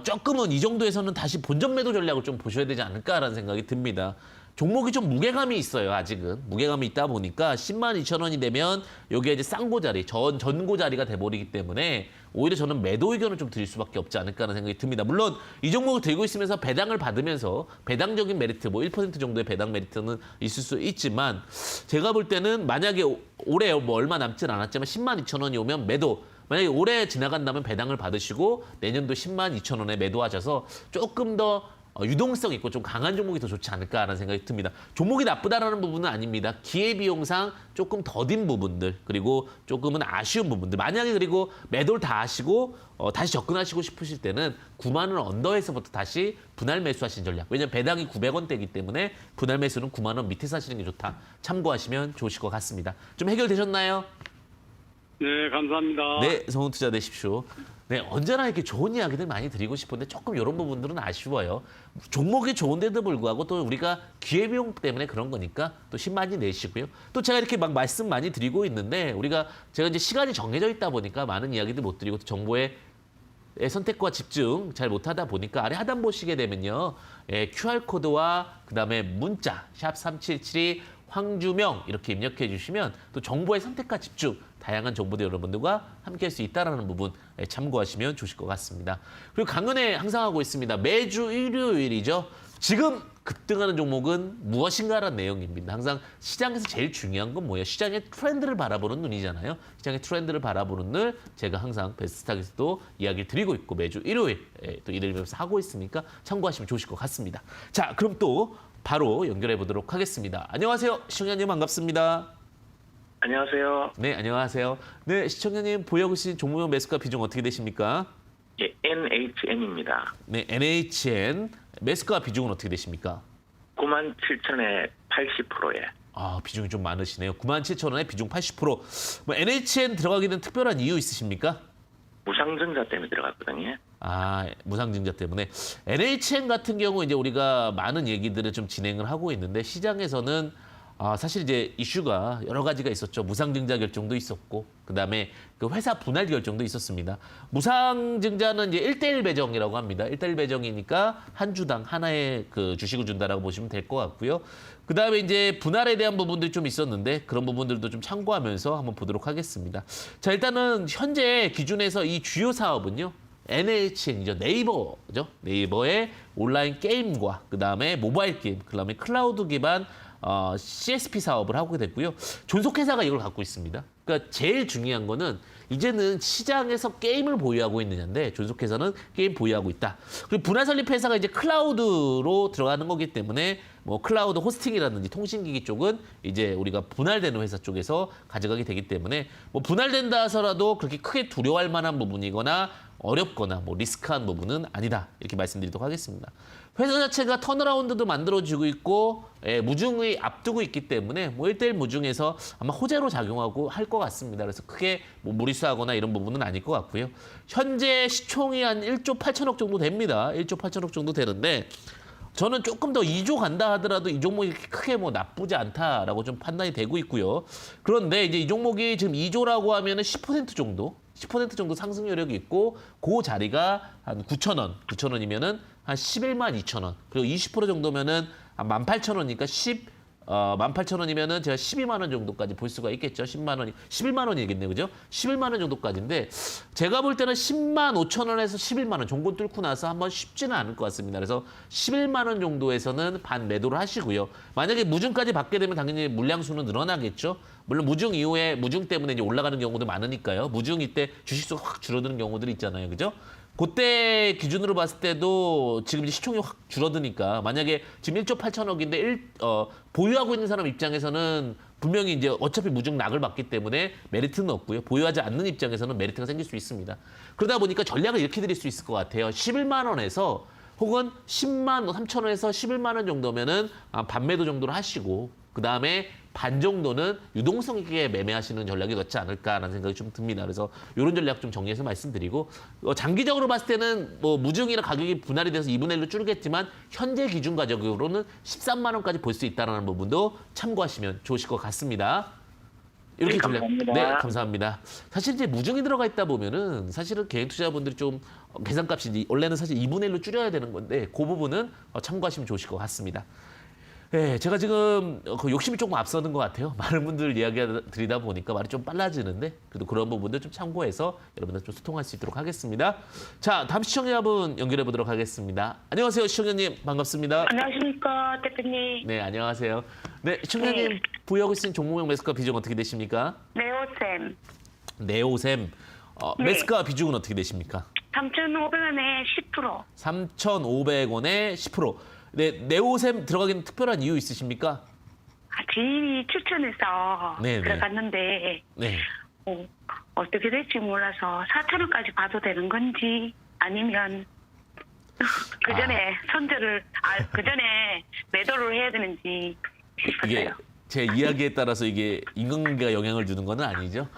조금은 이 정도에서는 다시 본전 매도 전략을 좀 보셔야 되지 않을까라는 생각이 듭니다. 종목이 좀 무게감이 있어요, 아직은. 무게감이 있다 보니까 102,000원이 되면 여기에 이제 쌍고 자리, 전고 자리가 돼버리기 때문에 오히려 저는 매도 의견을 좀 드릴 수밖에 없지 않을까라는 생각이 듭니다. 물론 이 종목을 들고 있으면서 배당을 받으면서 배당적인 메리트, 뭐 1% 정도의 배당 메리트는 있을 수 있지만 제가 볼 때는 만약에 올해 뭐 얼마 남진 않았지만 102,000원이 오면 매도, 만약에 올해 지나간다면 배당을 받으시고 내년도 102,000원에 매도하셔서 조금 더 유동성 있고 좀 강한 종목이 더 좋지 않을까라는 생각이 듭니다. 종목이 나쁘다라는 부분은 아닙니다. 기회비용상 조금 더딘 부분들 그리고 조금은 아쉬운 부분들 만약에 그리고 매도를 다 하시고 다시 접근하시고 싶으실 때는 9만 원 언더에서부터 다시 분할 매수하신 전략. 왜냐하면 배당이 900원대이기 때문에 분할 매수는 9만 원 밑에서 하시는 게 좋다. 참고하시면 좋으실 것 같습니다. 좀 해결되셨나요? 네, 감사합니다. 네, 성훈 투자 되십시오. 네, 언제나 이렇게 좋은 이야기들 많이 드리고 싶은데 조금 이런 부분들은 아쉬워요. 종목이 좋은데도 불구하고 또 우리가 기회비용 때문에 그런 거니까 또 힘 많이 내시고요. 또 제가 이렇게 막 말씀 많이 드리고 있는데 제가 이제 시간이 정해져 있다 보니까 많은 이야기들 못 드리고 또 정보의 선택과 집중 잘 못하다 보니까 아래 하단 보시게 되면요. QR코드와 그다음에 문자 샵 3772 황주명 이렇게 입력해 주시면 또 정보의 선택과 집중 다양한 정보들 여러분들과 함께 할 수 있다는 부분 참고하시면 좋으실 것 같습니다. 그리고 강연회 항상 하고 있습니다. 매주 일요일이죠. 지금 급등하는 종목은 무엇인가라는 내용입니다. 항상 시장에서 제일 중요한 건 뭐예요? 시장의 트렌드를 바라보는 눈이잖아요. 시장의 트렌드를 바라보는 눈 제가 항상 베스트스탁에서도 이야기를 드리고 있고 매주 일요일 또 일요일에서 하고 있으니까 참고하시면 좋으실 것 같습니다. 자, 그럼 또 바로 연결해 보도록 하겠습니다. 안녕하세요. 시청자님 반갑습니다. 안녕하세요. 네, 안녕하세요. 네, 시청자님 보유하고 계신 종목명 매수가 비중 어떻게 되십니까? 예, NHN입니다. 네, NHN 매수가 비중은 어떻게 되십니까? 97,000에 80%에. 비중이 좀 많으시네요. 97,000원에 비중 80%. 뭐 NHN 들어가게 된 특별한 이유 있으십니까? 우선 무상증자 때문에 들어갔거든요. 아, 무상증자 때문에. NHN 같은 경우 이제 우리가 많은 얘기들을 좀 진행을 하고 있는데 시장에서는 사실 이제 이슈가 여러 가지가 있었죠. 무상증자 결정도 있었고, 그다음에 그 회사 분할 결정도 있었습니다. 무상증자는 이제 1대1 배정이라고 합니다. 1대1 배정이니까 한 주당 하나의 그 주식을 준다라고 보시면 될 것 같고요. 그다음에 이제 분할에 대한 부분들이 좀 있었는데 그런 부분들도 좀 참고하면서 한번 보도록 하겠습니다. 자, 일단은 현재 기준에서 이 주요 사업은요. NHN이죠. 네이버죠. 네이버의 온라인 게임과 그다음에 모바일 게임, 그다음에 클라우드 기반 CSP 사업을 하게 됐고요. 존속회사가 이걸 갖고 있습니다. 그러니까 제일 중요한 거는 이제는 시장에서 게임을 보유하고 있느냐인데 존속회사는 게임 보유하고 있다. 그리고 분할 설립 회사가 이제 클라우드로 들어가는 거기 때문에 뭐 클라우드 호스팅이라든지 통신기기 쪽은 이제 우리가 분할되는 회사 쪽에서 가져가게 되기 때문에 뭐 분할된다 하더라도 그렇게 크게 두려워할 만한 부분이거나 어렵거나 뭐 리스크한 부분은 아니다. 이렇게 말씀드리도록 하겠습니다. 회사 자체가 턴어라운드도 만들어지고 있고 무중이 앞두고 있기 때문에 뭐 1대1 무중에서 아마 호재로 작용하고 할 것 같습니다. 그래서 크게 뭐 무리수하거나 이런 부분은 아닐 것 같고요. 현재 시총이 한 1조 8천억 정도 됩니다. 1조 8천억 정도 되는데 저는 조금 더 2조 간다 하더라도 이 종목이 이렇게 크게 뭐 나쁘지 않다라고 좀 판단이 되고 있고요. 그런데 이제 이 종목이 지금 2조라고 하면은 10% 정도 상승 여력이 있고 그 자리가 한 9,000원, 9,000원이면은 한 11만 2천 원. 그리고 20% 정도면은 한 18,000원이니까 18,000원이면은 제가 12만 원 정도까지 볼 수가 있겠죠. 10만 원이 11만 원이겠네요. 그죠? 11만 원 정도까지인데 제가 볼 때는 10만 5천 원에서 11만 원 종고 뚫고 나서 한번 쉽지는 않을 것 같습니다. 그래서 11만 원 정도에서는 반 매도를 하시고요. 만약에 무중까지 받게 되면 당연히 물량 수는 늘어나겠죠. 물론 무중 이후에 무중 때문에 이제 올라가는 경우도 많으니까요. 무중일 때 주식수가 확 줄어드는 경우들이 있잖아요. 그죠? 그때 기준으로 봤을 때도 지금 이제 시총이 확 줄어드니까 만약에 지금 1조 8천억인데 보유하고 있는 사람 입장에서는 분명히 이제 어차피 무중 락을 받기 때문에 메리트는 없고요. 보유하지 않는 입장에서는 메리트가 생길 수 있습니다. 그러다 보니까 전략을 이렇게 드릴 수 있을 것 같아요. 11만 원에서 혹은 10만 3천 원에서 11만 원 정도면은 반매도 정도를 하시고 그다음에 반 정도는 유동성 있게 매매하시는 전략이 낫지 않을까라는 생각이 좀 듭니다. 그래서 이런 전략 좀 정리해서 말씀드리고 장기적으로 봤을 때는 뭐 무중이라 가격이 분할이 돼서 2분의 1로 줄겠지만 현재 기준 가격으로는 13만 원까지 볼 수 있다는 부분도 참고하시면 좋으실 것 같습니다. 이렇게 네, 전략. 감사합니다. 네, 감사합니다. 사실 이제 무중이 들어가 있다 보면은 사실은 개인 투자자분들이 좀 계산값이 원래는 사실 2분의 1로 줄여야 되는 건데 그 부분은 참고하시면 좋으실 것 같습니다. 네, 제가 지금 욕심이 조금 앞서는 것 같아요. 많은 분들 이야기 드리다 보니까 말이 좀 빨라지는데 그래도 그런 부분들 좀 참고해서 여러분들 좀 소통할 수 있도록 하겠습니다. 자, 다음 시청자분 연결해 보도록 하겠습니다. 안녕하세요, 시청자님. 반갑습니다. 안녕하십니까, 대표님. 네, 안녕하세요. 네, 시청자님 네. 보유하고 있는 종목명 매수가 비중 어떻게 되십니까? 네오쌤. 네오셈. 네. 매수가 비중은 어떻게 되십니까? 3,500원에 10%. 3,500원에 10%. 네, 네오셈 들어가기는 특별한 이유 있으십니까? 지인이 추천해서 네네. 들어갔는데 네. 어떻게 될지 몰라서 4,000원까지 봐도 되는 건지 아니면 그 전에 그 전에 매도를 해야 되는지 이게 싶었어요. 제 이야기에 따라서 이게 인간관계가 영향을 주는 건 아니죠?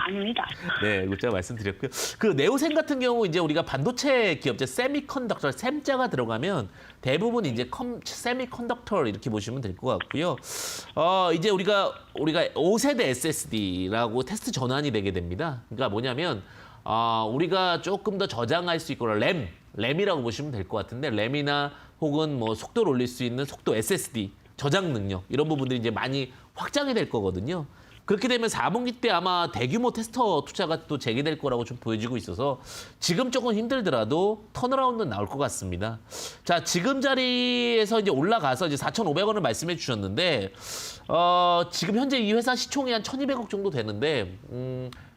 아닙니다. 네, 이거 제가 말씀드렸고요. 그 네오셈 같은 경우 이제 우리가 반도체 기업체 세미컨덕터 셈자가 들어가면 대부분 이제 세미컨덕터 이렇게 보시면 될 것 같고요. 이제 우리가 5세대 SSD라고 테스트 전환이 되게 됩니다. 그러니까 뭐냐면 우리가 조금 더 저장할 수 있거나 램이라고 보시면 될 것 같은데 램이나 혹은 뭐 속도를 올릴 수 있는 속도 SSD 저장 능력 이런 부분들이 이제 많이 확장이 될 거거든요. 그렇게 되면 4분기 때 아마 대규모 테스터 투자가 또 재개될 거라고 좀 보여지고 있어서 지금 조금 힘들더라도 턴어라운드는 나올 것 같습니다. 자, 지금 자리에서 이제 올라가서 이제 4,500원을 말씀해 주셨는데 지금 현재 이 회사 시총이 한 1,200억 정도 되는데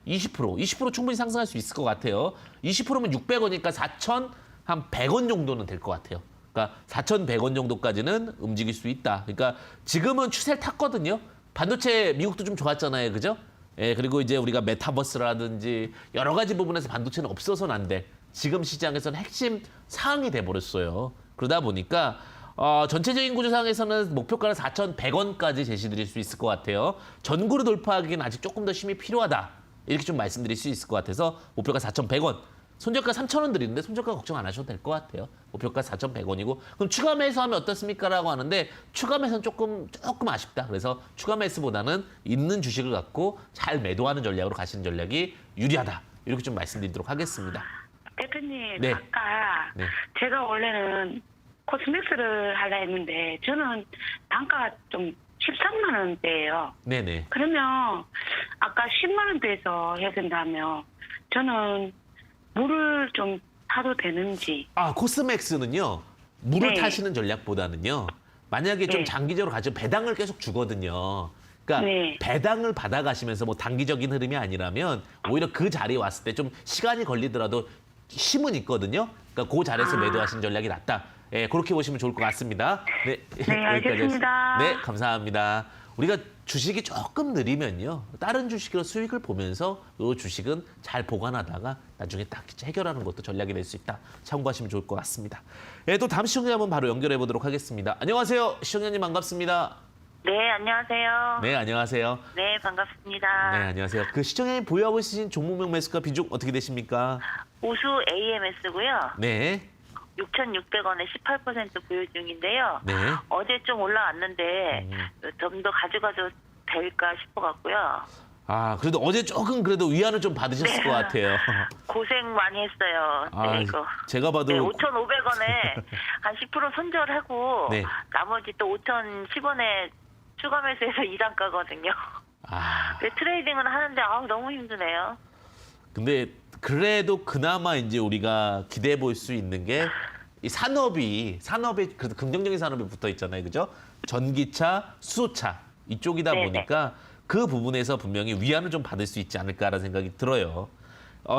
20% 충분히 상승할 수 있을 것 같아요. 20%면 600원이니까 4,100원 정도는 될 것 같아요. 그러니까 4,100원 정도까지는 움직일 수 있다. 그러니까 지금은 추세를 탔거든요. 반도체 미국도 좀 좋았잖아요. 그죠? 예, 그리고 이제 우리가 메타버스라든지 여러 가지 부분에서 반도체는 없어서는 안 돼. 지금 시장에서는 핵심 사항이 돼버렸어요. 그러다 보니까 전체적인 구조상에서는 목표가는 4,100원까지 제시드릴 수 있을 것 같아요. 전구를 돌파하기는 아직 조금 더 힘이 필요하다. 이렇게 좀 말씀드릴 수 있을 것 같아서 목표가 4,100원. 손절가 3,000원 드리는데 손절가 걱정 안 하셔도 될 것 같아요. 목표가 4,100원이고 그럼 추가 매수하면 어떻습니까라고 하는데 추가 매수는 조금 아쉽다. 그래서 추가 매수보다는 있는 주식을 갖고 잘 매도하는 전략으로 가시는 전략이 유리하다. 이렇게 좀 말씀드리도록 하겠습니다. 대표님, 네. 아까 네. 제가 원래는 코스맥스를 하려 했는데 저는 단가가 좀 13만 원대예요. 네네. 그러면 아까 10만 원대에서 해야 된다면 저는 물을 좀 타도 되는지. 아, 코스맥스는요. 물을 네. 타시는 전략보다는요. 만약에 좀 네. 장기적으로 가지고 배당을 계속 주거든요. 그러니까 네. 배당을 받아가시면서 뭐 단기적인 흐름이 아니라면 오히려 그 자리에 왔을 때 좀 시간이 걸리더라도 힘은 있거든요. 그러니까 그 자리에서 매도하시는 전략이 낫다. 예, 그렇게 보시면 좋을 것 같습니다. 네, 네, 알겠습니다. 네, 감사합니다. 우리가 주식이 조금 느리면요. 다른 주식으로 수익을 보면서 이 주식은 잘 보관하다가 나중에 딱 해결하는 것도 전략이 될 수 있다. 참고하시면 좋을 것 같습니다. 예, 또 다음 시청자 한번 바로 연결해 보도록 하겠습니다. 안녕하세요. 시청자님 반갑습니다. 네, 안녕하세요. 네, 안녕하세요. 네, 반갑습니다. 네, 안녕하세요. 그 시청자님 보유하고 있으신 종목명 매수가 비중 어떻게 되십니까? 우수 AMS고요. 네, 6,600원에 18% 보유 중인데요. 네. 어제 좀 올라왔는데 좀 더 가져가도 될까 싶어갖고요. 아, 그래도 어제 조금 그래도 위안을 좀 받으셨을 네. 것 같아요. 고생 많이 했어요. 아, 네, 이거. 제가 봐도 네, 5,500원에 한 10% 손절하고 네. 나머지 또 5,010원에 추가 매수해서 이단가거든요. 아, 트레이딩은 하는데 너무 힘드네요. 근데 그래도 그나마 이제 우리가 기대해 볼 수 있는 게 이 산업에 그래도 긍정적인 산업이 붙어 있잖아요. 그죠? 전기차, 수소차 이쪽이다 네네. 보니까 그 부분에서 분명히 위안을 좀 받을 수 있지 않을까라는 생각이 들어요.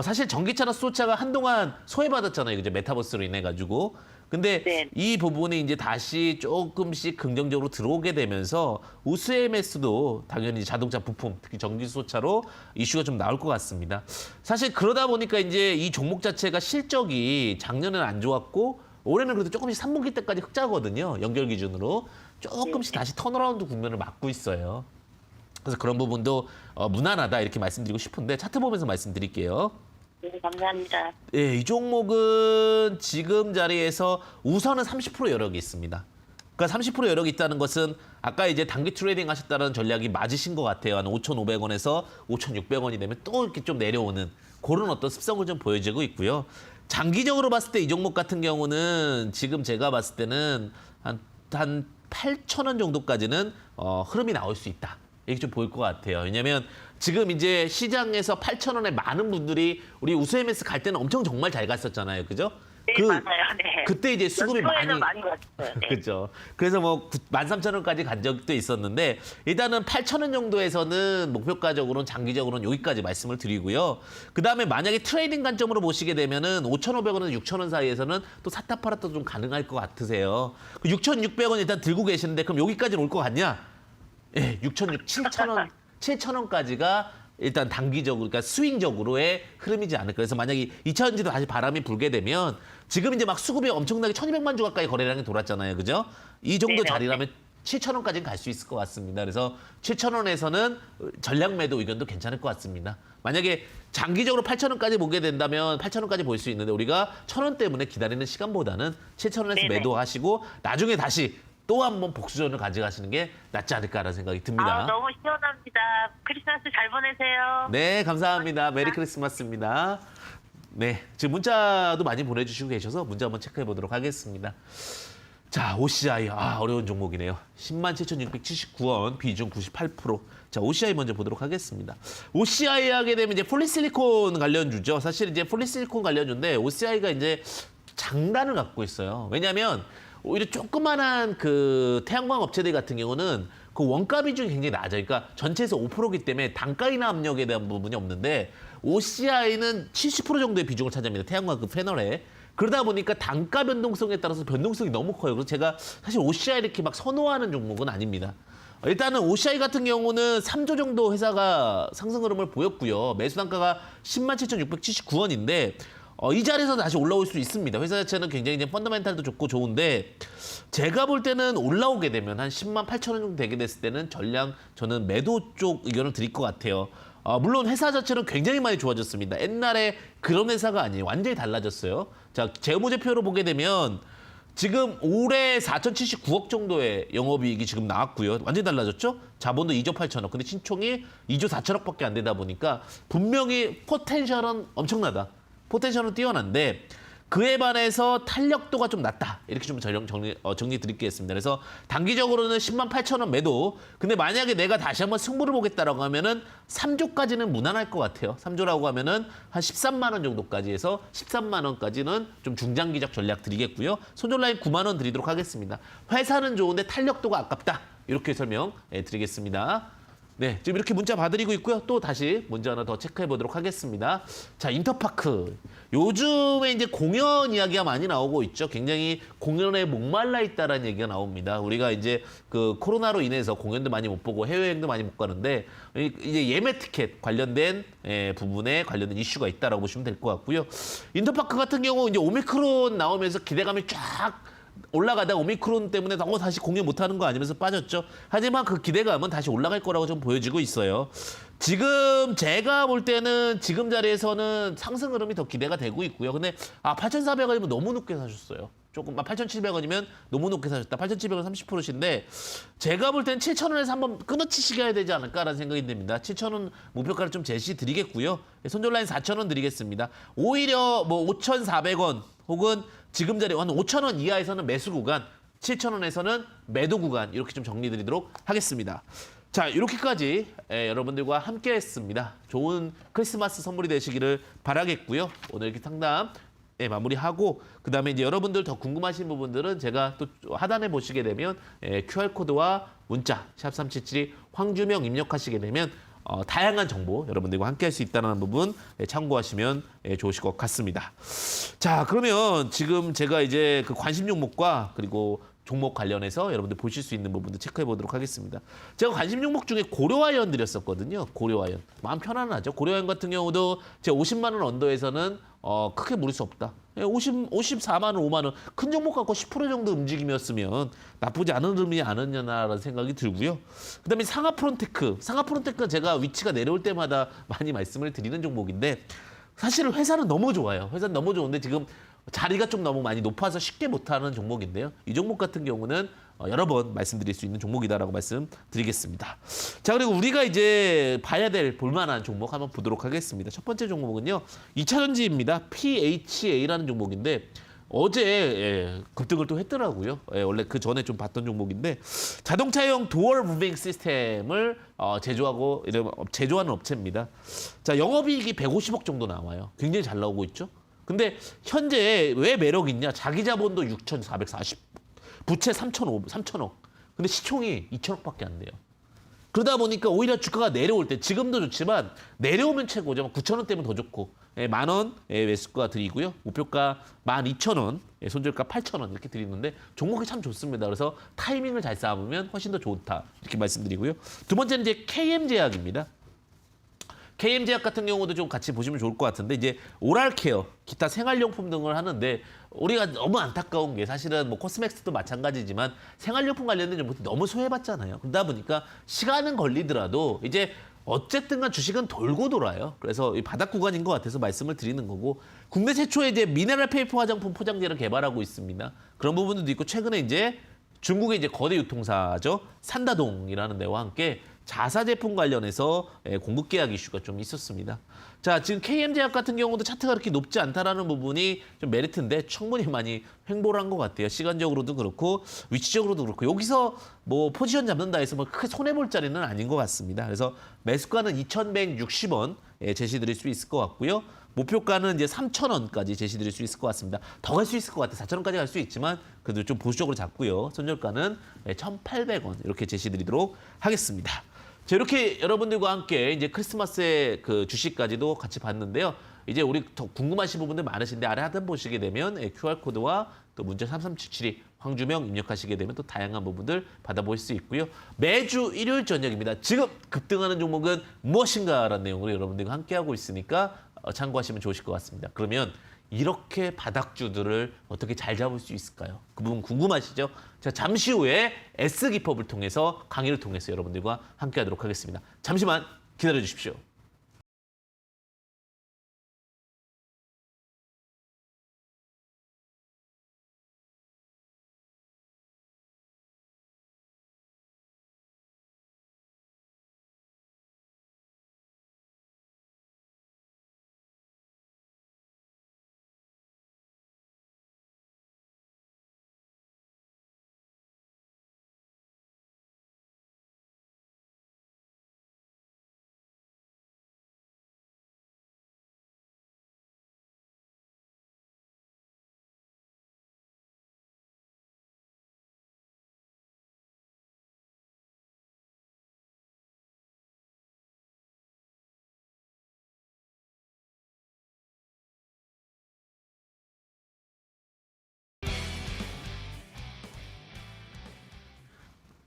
사실 전기차나 수소차가 한동안 소외받았잖아요. 그죠? 메타버스로 인해 가지고. 근데 네. 이 부분이 이제 다시 조금씩 긍정적으로 들어오게 되면서 우수 MS도 당연히 자동차 부품, 특히 전기 수소차로 이슈가 좀 나올 것 같습니다. 사실 그러다 보니까 이제 이 종목 자체가 실적이 작년에는 안 좋았고 올해는 그래도 조금씩 3분기 때까지 흑자거든요. 연결 기준으로. 조금씩 다시 턴어라운드 국면을 맞고 있어요. 그래서 그런 부분도 무난하다 이렇게 말씀드리고 싶은데 차트 보면서 말씀드릴게요. 네, 감사합니다. 예, 이 종목은 지금 자리에서 우선은 30% 여력이 있습니다. 그러니까 30% 여력이 있다는 것은 아까 이제 단기 트레이딩 하셨다는 전략이 맞으신 것 같아요. 한 5,500원에서 5,600원이 되면 또 이렇게 좀 내려오는 그런 어떤 습성을 좀 보여주고 있고요. 장기적으로 봤을 때 이 종목 같은 경우는 지금 제가 봤을 때는 한 8,000원 정도까지는 흐름이 나올 수 있다. 이게 좀 보일 것 같아요. 왜냐면 지금 이제 시장에서 8,000원에 많은 분들이 우리 우수 MS 갈 때는 엄청 정말 잘 갔었잖아요. 그죠? 네, 맞아요. 네. 그때 이제 수급이 연초에는 많이 갔어요. 네. 그렇죠. 그래서 뭐 13,000원까지 간 적도 있었는데 일단은 8,000원 정도에서는 목표가적으로는 장기적으로는 여기까지 말씀을 드리고요. 그다음에 만약에 트레이딩 관점으로 보시게 되면은 5,500원에서 6,000원 사이에서는 또 사타 팔아도 좀 가능할 것 같으세요. 6,600원 일단 들고 계시는데 그럼 여기까지 올 것 같냐? 예, 7,000원까지가 일단 단기적으로, 그러니까 스윙적으로의 흐름이지 않을까. 그래서 만약에 2차전지도 다시 바람이 불게 되면 지금 이제 막 수급이 엄청나게 1,200만 주 가까이 거래량이 돌았잖아요. 그죠? 이 정도 네네. 자리라면 7,000원까지는 갈 수 있을 것 같습니다. 그래서 7,000원에서는 전략 매도 의견도 괜찮을 것 같습니다. 만약에 장기적으로 8,000원까지 보게 된다면 8,000원까지 볼 수 있는데 우리가 1,000원 때문에 기다리는 시간보다는 7,000원에서 네네. 매도하시고 나중에 다시 또 한 번 복수전을 가져가시는 게 낫지 않을까라는 생각이 듭니다. 너무 시원합니다. 크리스마스 잘 보내세요. 네, 감사합니다. 메리 크리스마스입니다. 네, 지금 문자도 많이 보내주시고 계셔서 문자 한번 체크해 보도록 하겠습니다. 자, OCI. 어려운 종목이네요. 107,679원, 비중 98%. 자, OCI 먼저 보도록 하겠습니다. OCI 하게 되면 이제 폴리실리콘 관련주죠. 사실 이제 폴리실리콘 관련주인데 OCI가 이제 장단을 갖고 있어요. 왜냐하면 오히려 조그만한 그 태양광 업체들 같은 경우는 그 원가 비중이 굉장히 낮아요. 그러니까 전체에서 5%이기 때문에 단가 인하 압력에 대한 부분이 없는데 OCI는 70% 정도의 비중을 차지합니다. 태양광 그 패널에. 그러다 보니까 단가 변동성에 따라서 변동성이 너무 커요. 그래서 제가 사실 OCI 이렇게 막 선호하는 종목은 아닙니다. 일단은 OCI 같은 경우는 3조 정도 회사가 상승 흐름을 보였고요. 매수 단가가 107,679원인데 이 자리에서 다시 올라올 수 있습니다. 회사 자체는 굉장히 이제 펀더멘탈도 좋고 좋은데 제가 볼 때는 올라오게 되면 한 108,000원 정도 되게 됐을 때는 전량 저는 매도 쪽 의견을 드릴 것 같아요. 물론 회사 자체는 굉장히 많이 좋아졌습니다. 옛날에 그런 회사가 아니에요. 완전히 달라졌어요. 자, 재무제표로 보게 되면 지금 올해 4,079억 정도의 영업이익이 지금 나왔고요. 완전히 달라졌죠? 자본도 2조 8천억. 근데 신총이 2조 4천억밖에 안 되다 보니까 분명히 포텐셜은 엄청나다. 포텐셜은 뛰어난데 그에 반해서 탄력도가 좀 낮다. 이렇게 좀 정리 드리겠습니다. 그래서 단기적으로는 10만 8천 원 매도. 근데 만약에 내가 다시 한번 승부를 보겠다라고 하면은 3조까지는 무난할 것 같아요. 3조라고 하면은 한 13만 원 정도까지 해서 13만 원까지는 좀 중장기적 전략 드리겠고요. 손절 라인 9만 원 드리도록 하겠습니다. 회사는 좋은데 탄력도가 아깝다. 이렇게 설명 드리겠습니다. 네, 지금 이렇게 문자 봐드리고 있고요. 또 다시 문자 하나 더 체크해 보도록 하겠습니다. 자, 인터파크. 요즘에 이제 공연 이야기가 많이 나오고 있죠. 굉장히 공연에 목말라 있다라는 얘기가 나옵니다. 우리가 이제 그 코로나로 인해서 공연도 많이 못 보고 해외여행도 많이 못 가는데 이제 예매 티켓 관련된 부분에 관련된 이슈가 있다라고 보시면 될 것 같고요. 인터파크 같은 경우 이제 오미크론 나오면서 기대감이 쫙 올라가다가 오미크론 때문에 다시 공연 못하는 거 아니면서 빠졌죠. 하지만 그 기대감은 다시 올라갈 거라고 좀 보여지고 있어요. 지금 제가 볼 때는 지금 자리에서는 상승 흐름이 더 기대가 되고 있고요. 근데 8,400원이면 너무 높게 사셨어요. 조금 8,700원이면 너무 높게 사셨다. 8,700원 30%신데 제가 볼 때는 7,000원에서 한번 끊어치시게 되지 않을까라는 생각이 듭니다. 7,000원 목표가를 좀 제시 드리겠고요. 손절 라인 4,000원 드리겠습니다. 오히려 뭐 5,400원 혹은 지금 자리 한 5,000원 이하에서는 매수 구간, 7,000원에서는 매도 구간 이렇게 좀 정리드리도록 하겠습니다. 자, 이렇게까지 여러분들과 함께했습니다. 좋은 크리스마스 선물이 되시기를 바라겠고요. 오늘 이렇게 상담 마무리하고 그다음에 이제 여러분들 더 궁금하신 부분들은 제가 또 하단에 보시게 되면 QR코드와 문자 샵3772 황주명 입력하시게 되면 다양한 정보 여러분들과 함께 할 수 있다는 부분 참고하시면 좋으실 것 같습니다. 자, 그러면 지금 제가 이제 그 관심 종목과 그리고 종목 관련해서 여러분들 보실 수 있는 부분도 체크해 보도록 하겠습니다. 제가 관심 종목 중에 고려아연 드렸었거든요. 고려아연. 마음 편안하죠. 고려아연 같은 경우도 제가 50만 원 언더에서는 크게 무릴 수 없다. 54만 원, 5만 원. 큰 종목 갖고 10% 정도 움직임이었으면 나쁘지 않은 흐름이 아니냐라는 생각이 들고요. 그다음에 상하프론테크. 상하프론테크는 제가 위치가 내려올 때마다 많이 말씀을 드리는 종목인데 사실은 회사는 너무 좋아요. 회사는 너무 좋은데 지금 자리가 좀 너무 많이 높아서 쉽게 못하는 종목인데요. 이 종목 같은 경우는 여러 번 말씀드릴 수 있는 종목이다라고 말씀드리겠습니다. 자, 그리고 우리가 이제 봐야 될 볼만한 종목 한번 보도록 하겠습니다. 첫 번째 종목은요. 2차전지입니다. PHA라는 종목인데 어제 급등을 또 했더라고요. 원래 그 전에 좀 봤던 종목인데 자동차용 도어 무빙 시스템을 제조하는 업체입니다. 자, 영업이익이 150억 정도 나와요. 굉장히 잘 나오고 있죠. 근데 현재 왜 매력 있냐? 자기 자본도 6,440, 부채 3,000억. 근데 시총이 2천억밖에 안 돼요. 그러다 보니까 오히려 주가가 내려올 때 지금도 좋지만 내려오면 최고죠. 9,000원대면 더 좋고 10,000원 매수가 드리고요. 목표가 12,000원, 손절가 8,000원 이렇게 드리는데 종목이 참 좋습니다. 그래서 타이밍을 잘 쌓으면 훨씬 더 좋다 이렇게 말씀드리고요. 두 번째는 이제 KM제약입니다. KM제약 같은 경우도 좀 같이 보시면 좋을 것 같은데 이제 오랄케어, 기타 생활용품 등을 하는데 우리가 너무 안타까운 게 사실은 뭐 코스맥스도 마찬가지지만 생활용품 관련된 정보도 너무 소외받잖아요. 그러다 보니까 시간은 걸리더라도 이제 어쨌든 간 주식은 돌고 돌아요. 그래서 이 바닥 구간인 것 같아서 말씀을 드리는 거고 국내 최초의 이제 미네랄 페이퍼 화장품 포장재를 개발하고 있습니다. 그런 부분도 있고 최근에 이제 중국의 이제 거대 유통사죠. 산다동이라는 데와 함께 자사 제품 관련해서 공급 계약 이슈가 좀 있었습니다. 자, 지금 KM제약 같은 경우도 차트가 그렇게 높지 않다라는 부분이 좀 메리트인데 충분히 많이 횡보를 한 것 같아요. 시간적으로도 그렇고 위치적으로도 그렇고 여기서 뭐 포지션 잡는다 해서 뭐 크게 손해볼 자리는 아닌 것 같습니다. 그래서 매수가는 2,160원 제시드릴 수 있을 것 같고요. 목표가는 이제 3,000원까지 제시드릴 수 있을 것 같습니다. 더 갈 수 있을 것 같아요. 4,000원까지 갈 수 있지만 그래도 좀 보수적으로 잡고요. 손절가는 1,800원 이렇게 제시드리도록 하겠습니다. 자, 이렇게 여러분들과 함께 이제 크리스마스의 그 주식까지도 같이 봤는데요. 이제 우리 더 궁금하신 부분들 많으신데 아래 하단 보시게 되면 QR코드와 또 문자 3377이 황주명 입력하시게 되면 또 다양한 부분들 받아보실 수 있고요. 매주 일요일 저녁입니다. 지금 급등하는 종목은 무엇인가라는 내용으로 여러분들과 함께하고 있으니까 참고하시면 좋으실 것 같습니다. 그러면 이렇게 바닥주들을 어떻게 잘 잡을 수 있을까요? 그 부분 궁금하시죠? 자, 잠시 후에 S기법을 통해서 강의를 통해서 여러분들과 함께하도록 하겠습니다. 잠시만 기다려 주십시오.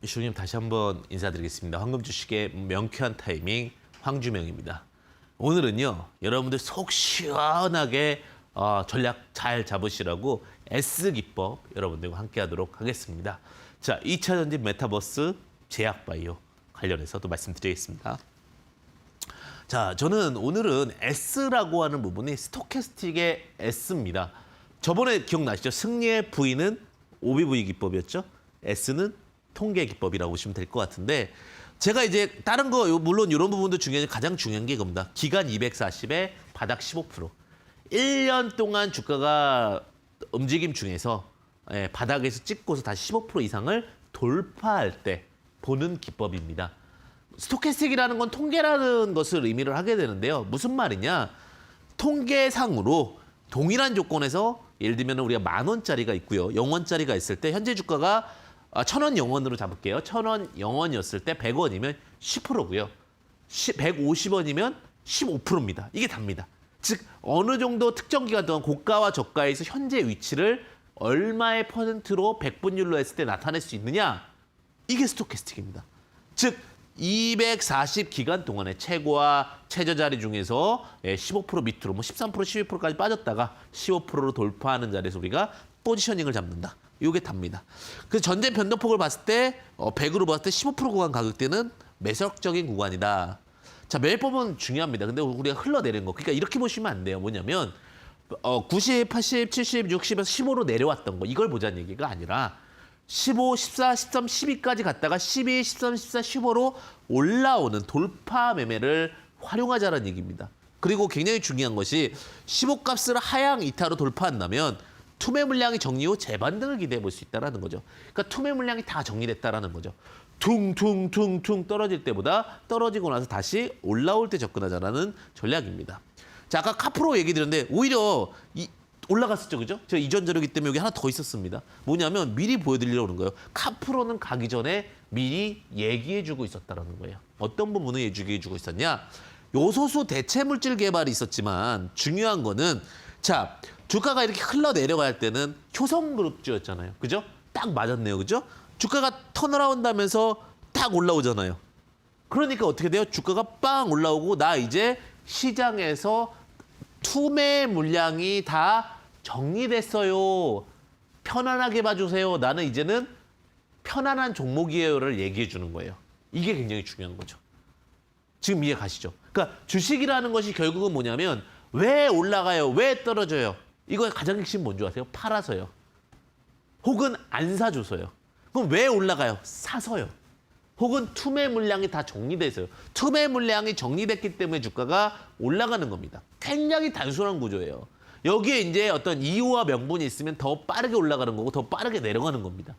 이슈님 다시 한번 인사드리겠습니다. 황금 주식의 명쾌한 타이밍 황주명입니다. 오늘은요, 여러분들 속 시원하게 전략 잘 잡으시라고 S 기법 여러분들과 함께하도록 하겠습니다. 자, 2차 전지 메타버스 제약바이오 관련해서 또 말씀드리겠습니다. 자, 저는 오늘은 S라고 하는 부분이 스토캐스틱의 S입니다. 저번에 기억나시죠? 승리의 V는 OBV 기법이었죠? S는 통계 기법이라고 보시면 될 것 같은데, 제가 이제 다른 거 물론 이런 부분도 중요하지만 가장 중요한 게 이겁니다. 기간 240에 바닥 15%. 1년 동안 주가가 움직임 중에서 바닥에서 찍고서 다시 15% 이상을 돌파할 때 보는 기법입니다. 스토캐스틱이라는 건 통계라는 것을 의미를 하게 되는데요. 무슨 말이냐? 통계상으로 동일한 조건에서 예를 들면 우리가 10,000원짜리가 있고요. 0원짜리가 있을 때 현재 주가가 1,000원 0원으로 잡을게요. 1,000원 0원이었을 때 100원이면 10%고요. 150원이면 15%입니다. 이게 답니다. 즉 어느 정도 특정 기간 동안 고가와 저가에서 현재 위치를 얼마의 퍼센트로 백분율로 했을 때 나타낼 수 있느냐? 이게 스토캐스틱입니다. 즉 240 기간 동안에 최고와 최저 자리 중에서 15% 밑으로 13% 12%까지 빠졌다가 15%로 돌파하는 자리에서 우리가 포지셔닝을 잡는다. 이게 답니다. 그래서 전체 변동폭을 봤을 때 100으로 봤을 때 15% 구간 가격대는 매력적인 구간이다. 자, 매매법은 중요합니다. 근데 우리가 흘러내린 거. 그러니까 이렇게 보시면 안 돼요. 뭐냐면 90, 80, 70, 60에서 15로 내려왔던 거. 이걸 보자는 얘기가 아니라 15, 14, 13, 12까지 갔다가 12, 13, 14, 15로 올라오는 돌파 매매를 활용하자는 얘기입니다. 그리고 굉장히 중요한 것이 15값을 하향 이타로 돌파한다면 투매 물량이 정리 후 재반등을 기대해 볼 수 있다는 거죠. 그러니까 투매 물량이 다 정리됐다라는 거죠. 퉁퉁퉁퉁 떨어질 때보다 떨어지고 나서 다시 올라올 때 접근하자라는 전략입니다. 자, 아까 카프로 얘기 드렸는데 오히려 올라갔었죠, 그죠? 제가 이전 자료기 때문에 여기 하나 더 있었습니다. 뭐냐면 미리 보여드리려고 그런 거예요. 카프로는 가기 전에 미리 얘기해주고 있었다는 거예요. 어떤 부분을 얘기해주고 있었냐? 요소수 대체 물질 개발이 있었지만 중요한 거는 자, 주가가 이렇게 흘러내려갈 때는 효성그룹주였잖아요. 그죠? 딱 맞았네요. 그죠? 주가가 턴어라운드 하면서 딱 올라오잖아요. 그러니까 어떻게 돼요? 주가가 빵 올라오고 나 이제 시장에서 투매 물량이 다 정리됐어요. 편안하게 봐주세요. 나는 이제는 편안한 종목이에요를 얘기해 주는 거예요. 이게 굉장히 중요한 거죠. 지금 이해 가시죠? 그러니까 주식이라는 것이 결국은 뭐냐면 왜 올라가요? 왜 떨어져요? 이거의 가장 핵심 뭔지 아세요? 팔아서요. 혹은 안 사줘서요. 그럼 왜 올라가요? 사서요. 혹은 투매 물량이 다 정리돼서요. 투매 물량이 정리됐기 때문에 주가가 올라가는 겁니다. 굉장히 단순한 구조예요. 여기에 이제 어떤 이유와 명분이 있으면 더 빠르게 올라가는 거고 더 빠르게 내려가는 겁니다.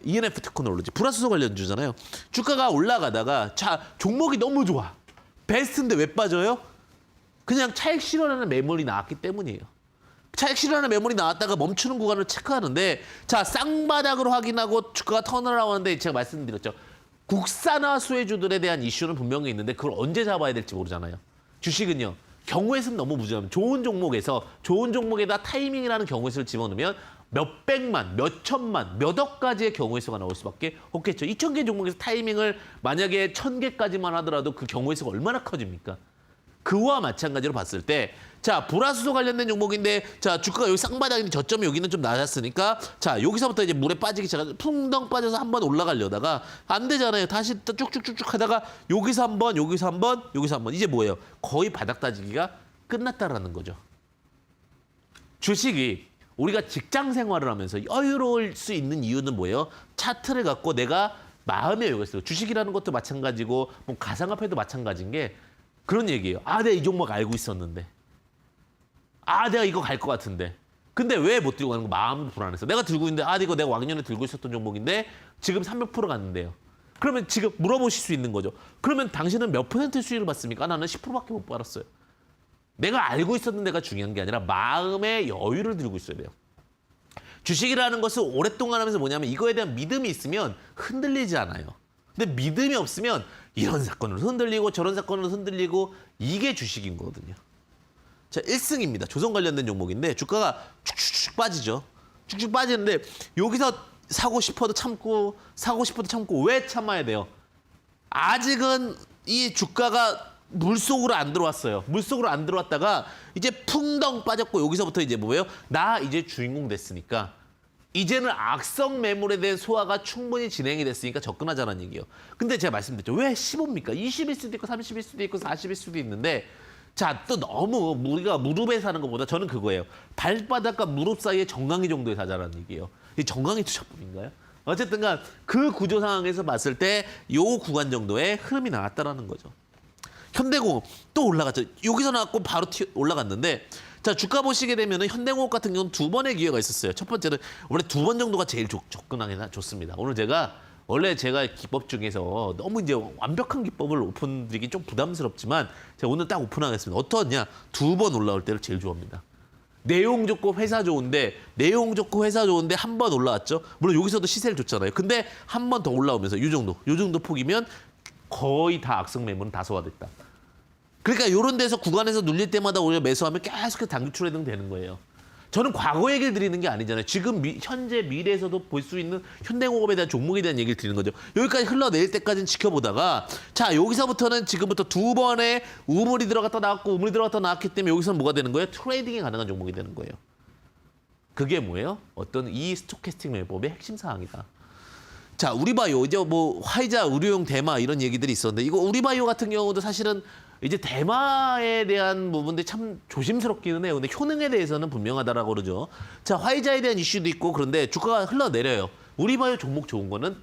ENF 테크놀로지, 불화수소 관련주잖아요. 주가가 올라가다가 자, 종목이 너무 좋아. 베스트인데 왜 빠져요? 그냥 차익 실현하는 매물이 나왔기 때문이에요. 차익 실현하는 매물이 나왔다가 멈추는 구간을 체크하는데 자, 쌍바닥으로 확인하고 주가가 턴어라운드인데 제가 말씀드렸죠. 국산화 수혜주들에 대한 이슈는 분명히 있는데 그걸 언제 잡아야 될지 모르잖아요. 주식은요. 경우의 수는 너무 무지하면 좋은 종목에다 타이밍이라는 경우의 수를 집어넣으면 몇 백만, 몇 천만, 몇 억까지의 경우의 수가 나올 수밖에 없겠죠. 2,000개 종목에서 타이밍을 만약에 1,000개까지만 하더라도 그 경우의 수가 얼마나 커집니까? 그와 마찬가지로 봤을 때 자, 불화수소 관련된 종목인데 자, 주가가 여기 쌍바닥인데 저점이 여기는 좀 낮았으니까 자, 여기서부터 이제 물에 빠지기 시작해서 풍덩 빠져서 한번 올라가려다가 안 되잖아요. 다시 쭉쭉쭉쭉 하다가 여기서 한 번, 여기서 한 번, 여기서 한 번. 이제 뭐예요? 거의 바닥 따지기가 끝났다라는 거죠. 주식이 우리가 직장 생활을 하면서 여유로울 수 있는 이유는 뭐예요? 차트를 갖고 내가 마음의 여유가 있어요. 주식이라는 것도 마찬가지고 뭐 가상화폐도 마찬가지인 게 그런 얘기예요. 아, 내가 이 종목 알고 있었는데. 아, 내가 이거 갈 것 같은데. 근데 왜 못 들고 가는 거? 마음도 불안해서. 내가 들고 있는데 아, 이거 내가 왕년에 들고 있었던 종목인데 지금 300% 갔는데요. 그러면 지금 물어보실 수 있는 거죠. 그러면 당신은 몇 %의 수익을 받습니까? 나는 10%밖에 못 받았어요. 내가 알고 있었는 데가 중요한 게 아니라 마음의 여유를 들고 있어야 돼요. 주식이라는 것을 오랫동안 하면서 뭐냐면 이거에 대한 믿음이 있으면 흔들리지 않아요. 근데 믿음이 없으면 이런 사건으로 흔들리고 저런 사건으로 흔들리고 이게 주식인 거거든요. 자, 1승입니다. 조선 관련된 종목인데 주가가 축축축 빠지죠. 축축 빠지는데 여기서 사고 싶어도 참고 왜 참아야 돼요? 아직은 이 주가가 물속으로 안 들어왔어요. 물속으로 안 들어왔다가 이제 풍덩 빠졌고 여기서부터 이제 뭐예요? 나 이제 주인공 됐으니까 이제는 악성 매물에 대한 소화가 충분히 진행이 됐으니까 접근하자는 얘기예요. 근데 제가 말씀드렸죠. 왜 15입니까? 20일 수도 있고 30일 수도 있고 40일 수도 있는데 자, 또 너무 우리가 무릎에 사는 것보다 저는 그거예요. 발바닥과 무릎 사이에 정강이 정도에 사자라는 얘기예요. 이 정강이 투자법인가요? 어쨌든 간 그 구조 상황에서 봤을 때 요 구간 정도의 흐름이 나왔다라는 거죠. 현대공업 또 올라갔죠. 여기서 나왔고 바로 올라갔는데 자, 주가 보시게 되면은 현대공업 같은 경우는 두 번의 기회가 있었어요. 첫 번째는 원래 두 번 정도가 제일 접근하기가 좋습니다. 오늘 원래 제가 기법 중에서 너무 이제 완벽한 기법을 오픈드리기 좀 부담스럽지만 제가 오늘 딱 오픈하겠습니다. 어떠냐? 두 번 올라올 때를 제일 좋아합니다. 내용 좋고 회사 좋은데 한 번 올라왔죠. 물론 여기서도 시세를 줬잖아요. 근데 한 번 더 올라오면서 요 정도 폭이면 거의 다 악성 매물은 다 소화됐다. 그러니까 이런 데서 구간에서 눌릴 때마다 오히려 매수하면 계속 단기 트레이딩 되는 거예요. 저는 과거 얘기를 드리는 게 아니잖아요. 지금 현재 미래에서도 볼 수 있는 현대공업에 대한 종목에 대한 얘기를 드리는 거죠. 여기까지 흘러내릴 때까지는 지켜보다가 자, 여기서부터는 지금부터 두 번의 우물이 들어갔다 나왔고 우물이 들어갔다 나왔기 때문에 여기서는 뭐가 되는 거예요? 트레이딩이 가능한 종목이 되는 거예요. 그게 뭐예요? 어떤 이 스토캐스틱 매매법의 핵심 사항이다. 자, 우리바이오 이제 뭐 화이자, 의료용 대마 이런 얘기들이 있었는데 이거 우리바이오 같은 경우도 사실은 이제 대마에 대한 부분들이 참 조심스럽기는 해요. 근데 효능에 대해서는 분명하다라고 그러죠. 자, 화이자에 대한 이슈도 있고 그런데 주가가 흘러내려요. 우리바이오 종목 좋은 거는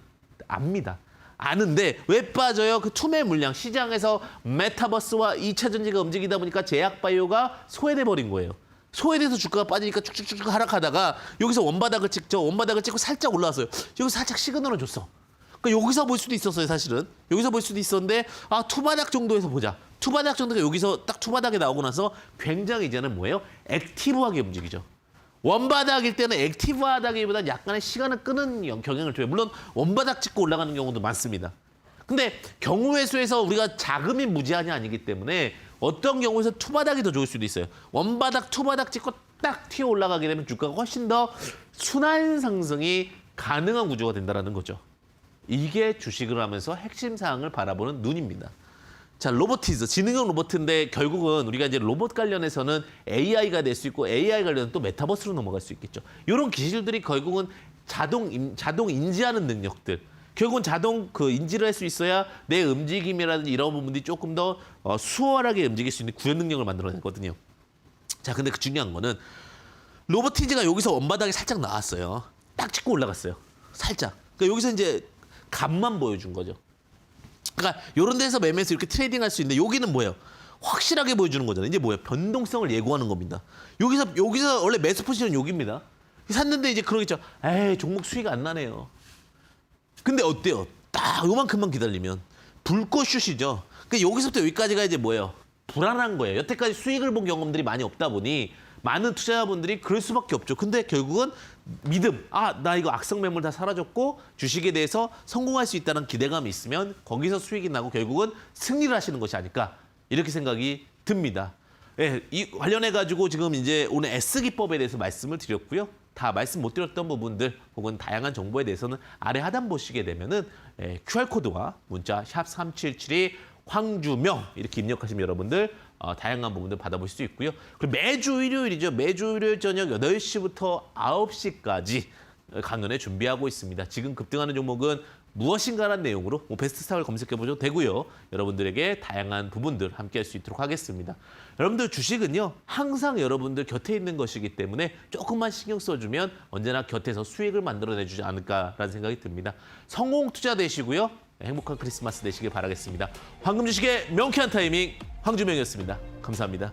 압니다. 아는데 왜 빠져요? 그 투매 물량 시장에서 메타버스와 2차 전지가 움직이다 보니까 제약바이오가 소외돼 버린 거예요. 소외돼서 주가가 빠지니까 쭉쭉쭉 하락하다가 여기서 원바닥을 찍죠. 원바닥을 찍고 살짝 올라왔어요. 여기서 살짝 시그널을 줬어. 그러니까 여기서 볼 수도 있었어요, 사실은. 여기서 볼 수도 있었는데 아, 투바닥 정도에서 보자. 투바닥 정도가 여기서 딱 투바닥에 나오고 나서 굉장히 이제는 뭐예요? 액티브하게 움직이죠. 원바닥일 때는 액티브하다기보다는 약간의 시간을 끄는 경향을 줘요. 물론 원바닥 찍고 올라가는 경우도 많습니다. 근데 경우의 수에서 우리가 자금이 무제한이 아니기 때문에 어떤 경우에서 투바닥이 더 좋을 수도 있어요. 원바닥, 투바닥 찍고 딱 튀어 올라가게 되면 주가가 훨씬 더 순환 상승이 가능한 구조가 된다는 거죠. 이게 주식을 하면서 핵심 사항을 바라보는 눈입니다. 자, 로보티즈, 지능형 로봇인데 결국은 우리가 이제 로봇 관련해서는 AI가 될 수 있고 AI 관련은 또 메타버스로 넘어갈 수 있겠죠. 이런 기술들이 결국은 자동 인지하는 능력들. 결국은 자동 인지를 할 수 있어야 내 움직임이라든지 이런 부분들이 조금 더 수월하게 움직일 수 있는 구현 능력을 만들어내거든요. 자, 근데 그 중요한 거는 로보티즈가 여기서 원바닥에 살짝 나왔어요. 딱 찍고 올라갔어요. 살짝. 그러니까 여기서 이제 값만 보여준 거죠. 그러니까 이런 데서 매매해서 이렇게 트레이딩 할 수 있는데 여기는 뭐예요? 확실하게 보여주는 거잖아요. 이제 뭐예요? 변동성을 예고하는 겁니다. 여기서 원래 매수 포지션은 여기입니다. 샀는데 이제 그러겠죠. 에이, 종목 수익 안 나네요. 근데 어때요? 딱 요만큼만 기다리면 불꽃슛이죠. 그러니까 여기서부터 여기까지가 이제 뭐예요? 불안한 거예요. 여태까지 수익을 본 경험들이 많이 없다 보니 많은 투자자분들이 그럴 수밖에 없죠. 근데 결국은 믿음, 나 이거 악성 매물 다 사라졌고 주식에 대해서 성공할 수 있다는 기대감이 있으면 거기서 수익이 나고 결국은 승리를 하시는 것이 아닐까 이렇게 생각이 듭니다. 예, 이 관련해가지고 지금 이제 오늘 S기법에 대해서 말씀을 드렸고요. 다 말씀 못 드렸던 부분들 혹은 다양한 정보에 대해서는 아래 하단 보시게 되면은 QR코드와 문자 샵 3772 황주명 이렇게 입력하시면 여러분들 다양한 부분들 받아보실 수 있고요. 그리고 매주 일요일이죠. 매주 일요일 저녁 8시부터 9시까지 강연회 준비하고 있습니다. 지금 급등하는 종목은 무엇인가라는 내용으로 베스트 스탁을 검색해보셔도 되고요. 여러분들에게 다양한 부분들 함께 할 수 있도록 하겠습니다. 여러분들 주식은요. 항상 여러분들 곁에 있는 것이기 때문에 조금만 신경 써주면 언제나 곁에서 수익을 만들어내주지 않을까라는 생각이 듭니다. 성공 투자 되시고요. 행복한 크리스마스 되시길 바라겠습니다. 황금 주식의 명쾌한 타이밍 황주명이었습니다. 감사합니다.